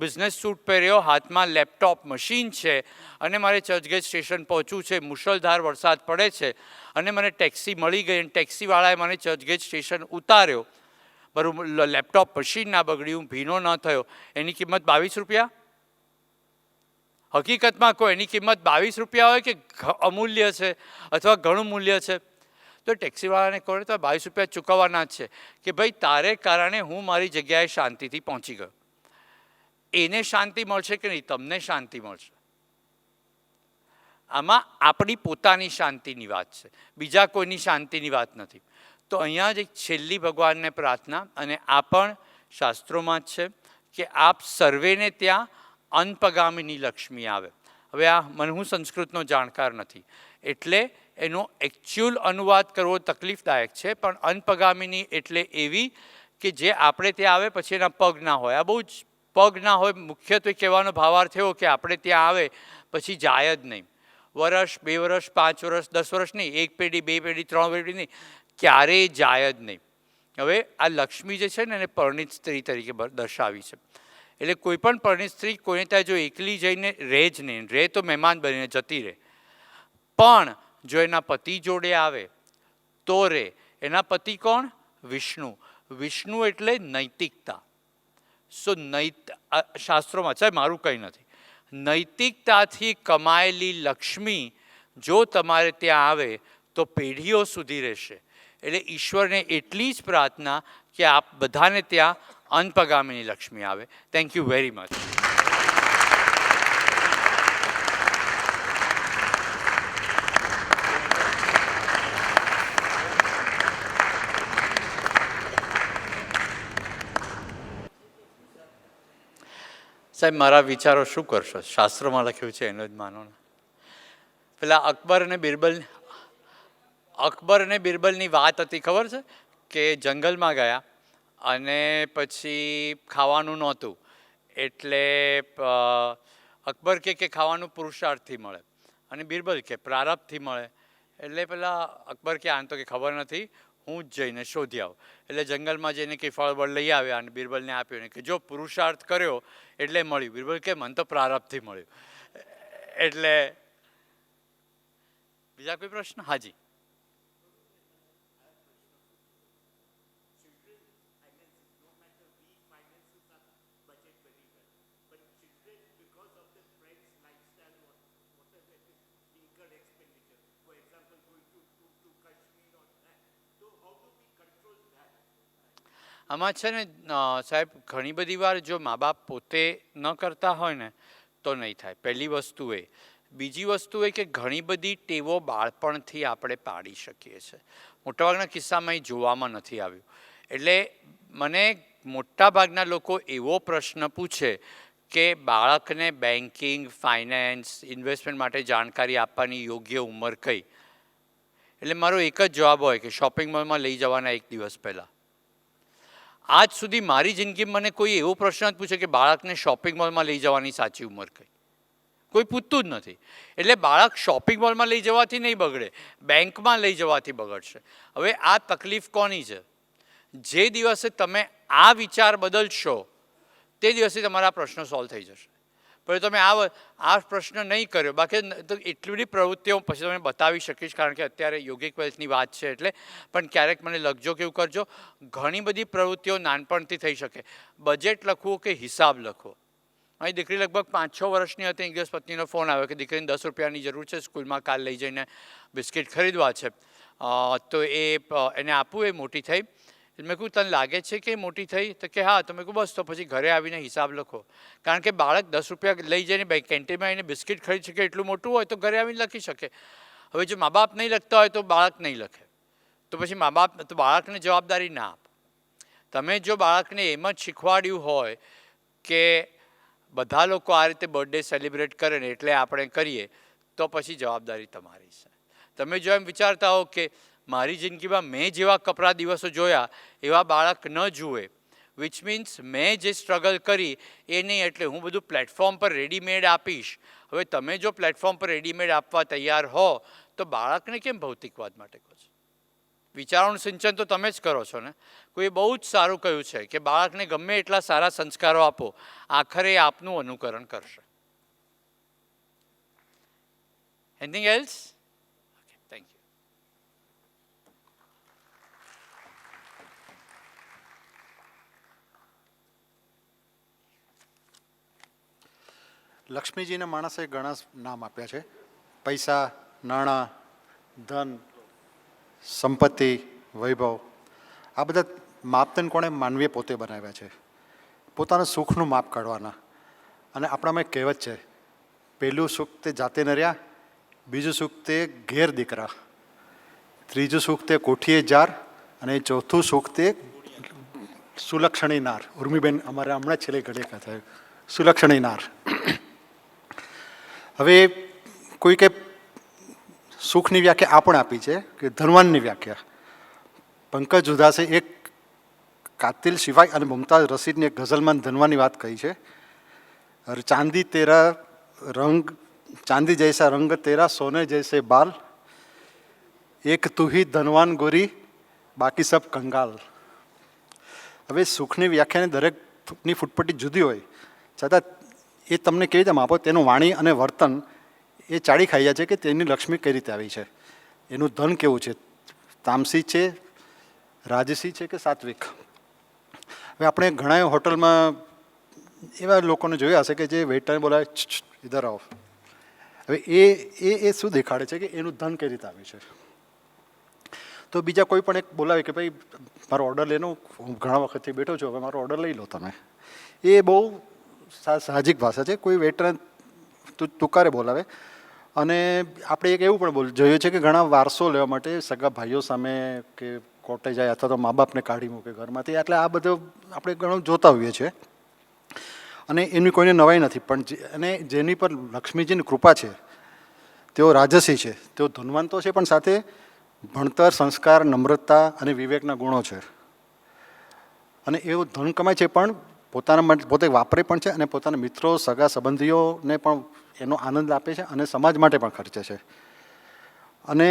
બિઝનેસ સૂટ પહેર્યો, હાથમાં લેપટોપ, મશીન છે અને મારે ચર્ચગેટ સ્ટેશન પહોંચવું છે, મુશળધાર વરસાદ પડે છે અને મને ટેક્સી મળી ગઈ અને ટેક્સીવાળાએ મને ચર્ચગેટ સ્ટેશન ઉતાર્યો. બરાબર, લેપટોપ, મશીન ના બગડ્યું, ભીનો ન થયો, એની કિંમત ₹22. હકીકતમાં કોઈ એની કિંમત ₹22 હોય કે અમૂલ્ય છે અથવા ઘણું મૂલ્ય છે, તો ટેક્સીવાળાને કહો તો ₹22 ચૂકવવાના જ છે કે ભાઈ તારે કારણે હું મારી જગ્યાએ શાંતિથી પહોંચી ગયો. એને શાંતિ મળશે કે નહીં? તમને શાંતિ મળશે. આમાં આપણી પોતાની શાંતિની વાત છે, બીજા કોઈની શાંતિની વાત નથી. તો અહીંયા જ એક છેલ્લી ભગવાનને પ્રાર્થના, અને આ પણ શાસ્ત્રોમાં જ છે કે આપ સર્વેને ત્યાં અનપગામિની લક્ષ્મી આવે. હવે હું સંસ્કૃતનો જાણકાર નથી એટલે એનો એકચ્યુઅલ અનુવાદ કરવો તકલીફદાયક છે, પણ અનપગામિની એટલે એવી કે જે આપણે ત્યાં આવે પછી એના પગ ના હોય. આ બહુ જ પગ ના હોય, મુખ્યત્વે કહેવાનો ભાવાર્થ એવો કે આપણે ત્યાં આવે પછી જાય જ નહીં. વર્ષ, 2 વર્ષ, 5 વર્ષ, 10 વર્ષ નહીં, 1 પેઢી, 2 પેઢી, 3 પેઢી નહીં, ક્યારેય જાય જ નહીં. હવે આ લક્ષ્મી જે છે ને એને પરણિત સ્ત્રી તરીકે દર્શાવી છે. એટલે કોઈ પણ પરણિત સ્ત્રી કોઈને ત્યાં જો એકલી જઈને રહે જ નહીં, રહે તો મહેમાન બનીને જતી રહે. પણ જો એના પતિ જોડે આવે તો રહે. એના પતિ કોણ? વિષ્ણુ. વિષ્ણુ એટલે નૈતિકતા. શાસ્ત્રોમાં, સાહેબ મારું કંઈ નથી, નૈતિકતાથી કમાયેલી લક્ષ્મી જો તમારે ત્યાં આવે તો પેઢીઓ સુધી રહેશે. એટલે ઈશ્વરને એટલી જ પ્રાર્થના કે આપ બધાને ત્યાં અનપગામિની લક્ષ્મી આવે. Thank you very much. સાહેબ મારા વિચારો શું કરશો? શાસ્ત્રોમાં લખ્યું છે એનો જ માનો ને. પેલા અકબર અને બિરબલની વાત હતી, ખબર છે કે જંગલમાં ગયા અને પછી ખાવાનું નહોતું એટલે અકબર કે ખાવાનું પુરુષાર્થથી મળે અને બિરબલ કે પ્રારબ્ધથી મળે. એટલે પેલા અકબર કે આને તો કે ખબર નથી, હું જ જઈને શોધી આવું. એટલે જંગલમાં જઈને કંઈ ફળ બળ લઈ આવ્યા અને બિરબલને આપ્યું ને કે જો પુરુષાર્થ કર્યો એટલે મળ્યું. બિરબલ કે મને તો પ્રારબ્ધથી મળ્યું. એટલે બીજા કોઈ પ્રશ્ન? હાજી. આમાં છે ને સાહેબ, ઘણી બધી વાર જો મા બાપ પોતે ન કરતા હોય ને તો નહીં થાય. પહેલી વસ્તુ એ. બીજી વસ્તુ એ કે ઘણી બધી ટેવો બાળપણથી આપણે પાડી શકીએ છીએ. મોટાભાગના કિસ્સામાં એ જોવામાં નથી આવ્યું. એટલે મને મોટાભાગના લોકો એવો પ્રશ્ન પૂછે કે બાળકને બેન્કિંગ, ફાઇનાન્સ, ઇન્વેસ્ટમેન્ટ માટે જાણકારી આપવાની યોગ્ય ઉંમર કઈ? એટલે મારો એક જ જવાબ હોય કે શોપિંગ મોલમાં લઈ જવાના એક દિવસ પહેલાં. આજ સુધી મારી જિંદગીમાં મને કોઈ એવો પ્રશ્ન જ પૂછે કે બાળકને શોપિંગ મોલમાં લઈ જવાની સાચી ઉંમર કઈ? કોઈ પૂછતું જ નથી. એટલે બાળક શોપિંગ મોલમાં લઈ જવાથી નહીં બગડે, બેંકમાં લઈ જવાથી બગડશે. હવે આ તકલીફ કોની છે? જે દિવસે તમે આ વિચાર બદલશો તે દિવસે તમારા પ્રશ્નો સોલ્વ થઈ જશે. પણ તમે આ પ્રશ્ન નહીં કર્યો, બાકી તો એટલી બધી પ્રવૃત્તિઓ પછી તમને બતાવી શકીશ, કારણ કે અત્યારે યોગિક વેલ્થની વાત છે એટલે. પણ ક્યારેક મને લખજો કે એવું કરજો. ઘણી બધી પ્રવૃત્તિઓ નાનપણથી થઈ શકે. બજેટ લખવું કે હિસાબ લખવો. મારી દીકરી લગભગ 5-6 વર્ષની હતી. એક દિવસ પત્નીનો ફોન આવ્યો કે દીકરીને 10 રૂપિયાની જરૂર છે, સ્કૂલમાં કાલ લઈ જઈને બિસ્કિટ ખરીદવા છે, તો એને આપવું. એ મોટી થઈ. મેં કહ્યું તને લાગે છે કે મોટી થઈ? તો કે હા. તો મેં કહ્યું બસ તો પછી ઘરે આવીને હિસાબ લખો. કારણ કે બાળક 10 રૂપિયા લઈ જઈને કેન્ટીનમાં આવીને બિસ્કિટ ખરીદી શકે એટલું મોટું હોય તો ઘરે આવીને લખી શકે. હવે જો મા બાપ નહીં લખતા હોય તો બાળક નહીં લખે. તો પછી મા બાપ તો બાળકને જવાબદારી ના આપે. તમે જો બાળકને એમ જ શીખવાડ્યું હોય કે બધા લોકો આ રીતે બર્થડે સેલિબ્રેટ કરે ને એટલે આપણે કરીએ, તો પછી જવાબદારી તમારી છે. તમે જો એમ વિચારતા હો કે મારી જિંદગીમાં મેં જેવા કપરા દિવસો જોયા એવા બાળક ન જુએ, વિચ મીન્સ મેં જે સ્ટ્રગલ કરી એ નહીં, એટલે હું બધું પ્લેટફોર્મ પર રેડીમેડ આપીશ. હવે તમે જો પ્લેટફોર્મ પર રેડીમેડ આપવા તૈયાર હો તો બાળકને કેમ ભૌતિકવાદ માટે કહો છો? વિચારોનું સિંચન તો તમે જ કરો છો ને. કોઈએ બહુ જ સારું કહ્યું છે કે બાળકને ગમે એટલા સારા સંસ્કારો આપો, આખરે આપનું અનુકરણ કરશે. Anything else? Thank you.
લક્ષ્મીજીના માણસે ઘણા નામ આપ્યા છે. પૈસા, નાણાં, ધન, સંપત્તિ, વૈભવ. આ બધા માપદંડ કોણે? માનવીએ પોતે બનાવ્યા છે, પોતાના સુખનું માપ કાઢવાના. અને આપણામાં એક કહેવત છે, પહેલું સુખ તે જાતે ન રહ્યા, બીજું સુખ તે ઘેર દીકરા, ત્રીજું સુખ તે કોઠીએ જાર, અને ચોથું સુખ તે સુલક્ષણી નાર. ઉર્મિબેન અમારે હમણાં છેલ્લે ઘડે કથા સુલક્ષણી નાર. હવે કોઈ કે સુખની વ્યાખ્યા આ પણ આપી છે કે ધનવાનની વ્યાખ્યા. પંકજ ઉધાસે એક કાતિલ સિવાય અને મુમતાઝ રસીદની એક ગઝલમાં ધનવાની વાત કહી છે. ચાંદી તેરા રંગ, ચાંદી જૈસા રંગ તેરા, સોને જૈસે બાલ, એક તું હી ધનવાન ગોરી, બાકી સબ કંગાલ. હવે સુખની વ્યાખ્યાને દરેકની ફૂટપટ્ટી જુદી હોય છતાં એ તમને કેવી રીતે માપો? તેનું વાણી અને વર્તન એ ચાળી ખાઈ જાય છે કે તેની લક્ષ્મી કઈ રીતે આવી છે, એનું ધન કેવું છે, તામસી છે, રાજસી છે કે સાત્વિક. હવે આપણે ઘણા હોટલમાં એવા લોકોને જોયા હશે કે જે વેઇટરને બોલાવે ઇધર આવો. હવે એ શું દેખાડે છે કે એનું ધન કઈ રીતે આવ્યું છે. તો બીજા કોઈ પણ એક બોલાવે કે ભાઈ મારો ઓર્ડર લેનો, હું ઘણા વખતથી બેઠો છું, હવે મારો ઓર્ડર લઈ લો તમે. એ બહુ સાહજિક ભાષા છે. કોઈ વેઇટર તુકારે બોલાવે. અને આપણે એક એવું પણ જોયું છે કે ઘણા વારસો લેવા માટે સગા ભાઈઓ સામે કે કોર્ટે જાય અથવા તો મા બાપને કાઢી મૂકે ઘરમાંથી. એટલે આ બધું આપણે ઘણું જોતા હોઈએ છીએ અને એની કોઈને નવાઈ નથી. પણ અને જેની પર લક્ષ્મીજીની કૃપા છે તેઓ રાજસી છે, તેઓ ધનવાન તો છે, પણ સાથે ભણતર, સંસ્કાર, નમ્રતા અને વિવેકના ગુણો છે. અને એવું ધન કમાય છે પણ પોતાના માટે પોતે વાપરે પણ છે અને પોતાના મિત્રો સગા સંબંધીઓને પણ એનો આનંદ આપે છે અને સમાજ માટે પણ ખર્ચે છે. અને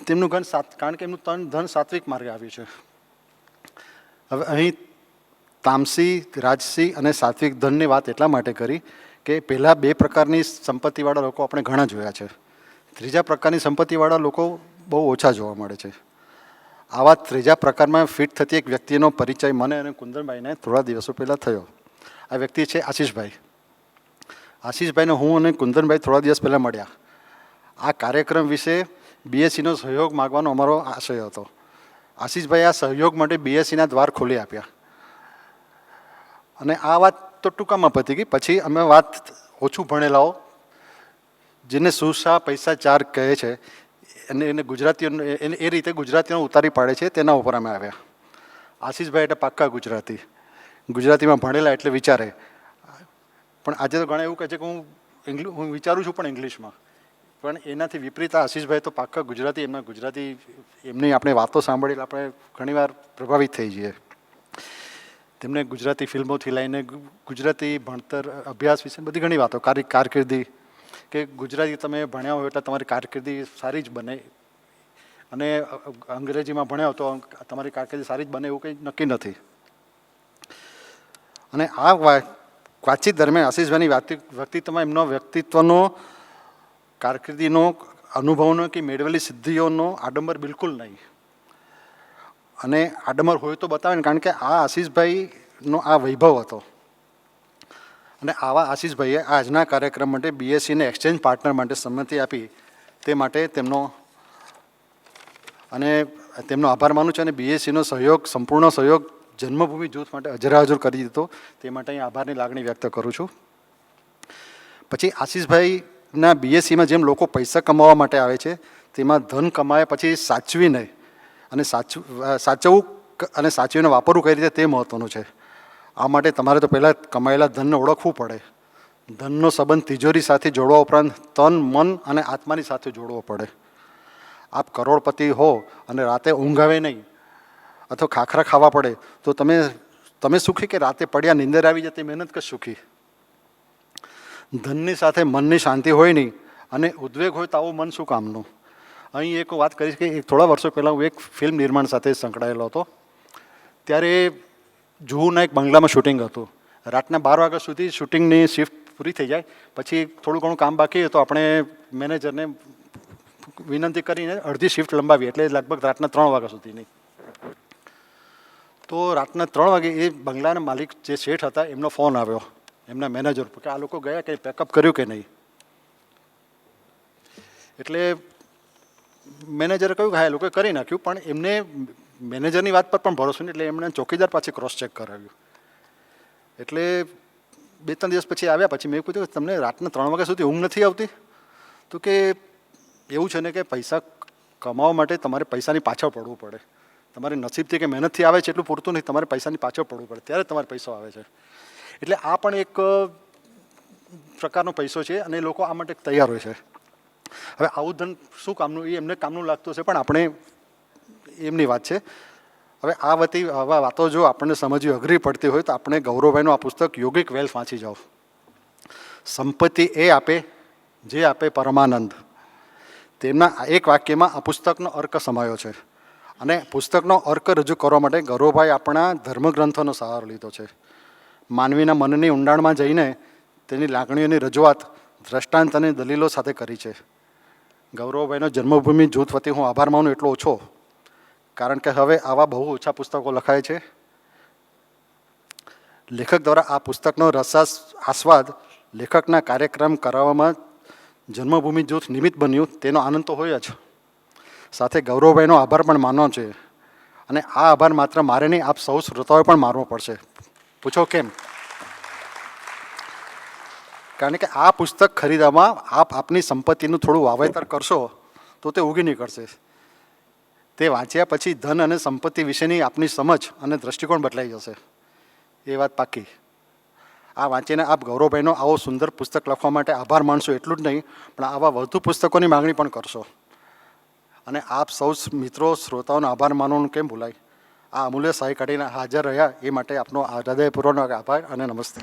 તેમનું કારણ કે એમનું ધન સાત્વિક માર્ગે આવ્યું છે. હવે અહીં તામસી, રાજસી અને સાત્વિક ધનની વાત એટલા માટે કરી કે પહેલાં 2 પ્રકારની સંપત્તિવાળા લોકો આપણે ઘણા જોયા છે. ત્રીજા પ્રકારની સંપત્તિવાળા લોકો બહુ ઓછા જોવા મળે છે. આવા ત્રીજા પ્રકારમાં ફિટ થતી એક વ્યક્તિનો પરિચય મને અને કુંદનભાઈને થોડા દિવસો પહેલાં થયો. આ વ્યક્તિ છે આશીષભાઈ. આશીષભાઈને હું અને કુંદનભાઈ થોડા દિવસ પહેલાં મળ્યા. આ કાર્યક્રમ વિશે બીએસસીનો સહયોગ માગવાનો અમારો આશય હતો. આશીષભાઈ આ સહયોગ માટે બીએસસીના દ્વાર ખોલી આપ્યા. અને આ વાત તો ટૂંકામાં પતી ગઈ. પછી અમે વાત ઓછું ભણેલાઓ, જેને સુસા પૈસા ચાર કહે છે, એને ગુજરાતીઓ એ રીતે ગુજરાતીઓ ઉતારી પાડે છે, તેના ઉપર અમે આવ્યા. આશીષભાઈ એટલે પાક્કા ગુજરાતીમાં ભણેલા એટલે વિચારે. પણ આજે તો ઘણા એવું કહે છે કે હું વિચારું છું પણ ઇંગ્લિશમાં. પણ એનાથી વિપરીત આશીષભાઈ તો પાક્કા ગુજરાતી, એમની આપણે વાતો સાંભળીને આપણે ઘણીવાર પ્રભાવિત થઈ જઈએ. તેમને ગુજરાતી ફિલ્મોથી લઈને ગુજરાતી ભણતર અભ્યાસ વિશે બધી ઘણી વાતો, કારકિર્દી, કે ગુજરાતી તમે ભણ્યા હોય એટલે તમારી કારકિર્દી સારી જ બને, અને અંગ્રેજીમાં ભણ્યા હો તો તમારી કારકિર્દી સારી જ બને એવું કંઈ નક્કી નથી. અને આ વાતચીત દરમિયાન આશીષભાઈની વ્યક્તિત્વમાં એમનો વ્યક્તિત્વનો, કારકિર્દીનો, અનુભવનો કે મેળવેલી સિદ્ધિઓનો આડંબર બિલકુલ નહીં. અને આડંબર હોય તો બતાવે ને, કારણ કે આ આશીષભાઈનો આ વૈભવ હતો. અને આવા આશીષભાઈએ આજના કાર્યક્રમ માટે બીએસસીને એક્સચેન્જ પાર્ટનર માટે સંમતિ આપી, તે માટે તેમનો આભાર માનું છું. અને બીએસસીનો સંપૂર્ણ સહયોગ જન્મભૂમિ જૂથ માટે અજરાજર કરી દીધો, તે માટે અહીં આભારની લાગણી વ્યક્ત કરું છું. પછી આશીષભાઈના બીએસસીમાં જેમ લોકો પૈસા કમાવા માટે આવે છે, તેમાં ધન કમાયા પછી સાચવીને અને સાચવવું અને સાચવીને વાપરવું કઈ રીતે તે મહત્ત્વનું છે. આ માટે તમારે તો પહેલાં કમાયેલા ધનને ઓળખવું પડે. ધનનો સંબંધ તિજોરી સાથે જોડવા ઉપરાંત તન, મન અને આત્માની સાથે જોડવો પડે. આપ કરોડપતિ હો અને રાતે ઊંઘ આવે નહીં અથવા ખાખરા ખાવા પડે તો તમે સુખી, કે રાતે પડ્યા નીંદર આવી જતી મહેનત કે સુખી? ધનની સાથે મનની શાંતિ હોય નહીં અને ઉદ્વેગ હોય તો આવું મન શું કામનું? અહીં એક વાત કરીશ કે થોડા વર્ષો પહેલાં હું એક ફિલ્મ નિર્માણ સાથે સંકળાયેલો હતો. ત્યારે જુહુના એક બંગલામાં શૂટિંગ હતું. રાતના 12 વાગ્યા સુધી શૂટિંગની શિફ્ટ પૂરી થઈ જાય. પછી થોડું ઘણું કામ બાકી હોય તો આપણે મેનેજરને વિનંતી કરીને અડધી શિફ્ટ લંબાવી, એટલે લગભગ રાતના 3 વાગ્યા સુધીની. તો રાતના 3 વાગે એ બંગલાના માલિક જે શેઠ હતા એમનો ફોન આવ્યો એમના મેનેજર પર કે આ લોકો ગયા, કંઈ પેકઅપ કર્યું કે નહીં. એટલે મેનેજરે કહ્યું કે હા, એ લોકોએ કરી નાખ્યું, પણ એમને મેનેજરની વાત પર પણ ભરોસો નહીં, એટલે એમણે ચોકીદાર પાછી ક્રોસ ચેક કરાવ્યું. એટલે 2-3 દિવસ પછી આવ્યા. પછી મેં કીધું કે તમને રાતના 3 વાગ્યા સુધી ઊંઘ નથી આવતી? તો કે એવું છે ને કે પૈસા કમાવા માટે તમારે પૈસાની પાછળ પડવું પડે. તમારે નસીબથી કે મહેનતથી આવે છે એટલું પૂરતું નહીં, તમારે પૈસાની પાછળ પડવું પડે, ત્યારે તમારે પૈસો આવે છે. એટલે આ પણ એક પ્રકારનો પૈસો છે અને લોકો આ માટે તૈયાર હોય છે. હવે આવું ધન શું કામનું, એ એમને કામનું લાગતું હશે, પણ આપણે એમની વાત છે. હવે આવા વાતો જો આપણને સમજવી અઘરી પડતી હોય તો આપણે ગૌરવભાઈનું આ પુસ્તક યોગિક વેલ્થ વાંચી જાઓ. સંપત્તિ એ આપે જે આપે પરમાનંદ. તેમના એક વાક્યમાં આ પુસ્તકનો અર્ક સમાયો છે. અને પુસ્તકનો અર્ક રજૂ કરવા માટે ગૌરવભાઈ આપણા ધર્મગ્રંથોનો સહારો લીધો છે. માનવીના મનની ઊંડાણમાં જઈને તેની લાગણીઓની રજૂઆત દ્રષ્ટાંત અને દલીલો સાથે કરી છે. ગૌરવભાઈનો જન્મભૂમિ જૂથ વતી હું આભાર માનું એટલો ઓછો, કારણ કે હવે આવા બહુ ઓછા પુસ્તકો લખાય છે. લેખક દ્વારા આ પુસ્તકનો આસ્વાદ લેખકના કાર્યક્રમ કરાવવામાં જન્મભૂમિ જૂથ નિમિત્ત બન્યું, તેનો આનંદ તો હોય જ. સાથે ગૌરવભાઈનો આભાર પણ માનવો છે. અને આ આભાર માત્ર મારે નહીં, આપ સૌ શ્રોતાઓએ પણ માનવો પડશે. પૂછો કેમ? કારણ કે આ પુસ્તક ખરીદવામાં આપની સંપત્તિનું થોડું વાવેતર કરશો તો તે ઉગી નીકળશે. તે વાંચ્યા પછી ધન અને સંપત્તિ વિશેની આપની સમજ અને દૃષ્ટિકોણ બદલાઈ જશે, એ વાત પાકી. આ વાંચીને આપ ગૌરવભાઈનો આવો સુંદર પુસ્તક લખવા માટે આભાર માનશો એટલું જ નહીં, પણ આવા વધુ પુસ્તકોની માગણી પણ કરશો. અને આપ સૌ મિત્રો શ્રોતાઓનો આભાર માનવાનું કેમ ભૂલાય? આ અમૂલ્ય સમય કાઢીને હાજર રહ્યા એ માટે આપનો હૃદયપૂર્વકનો આભાર અને નમસ્તે.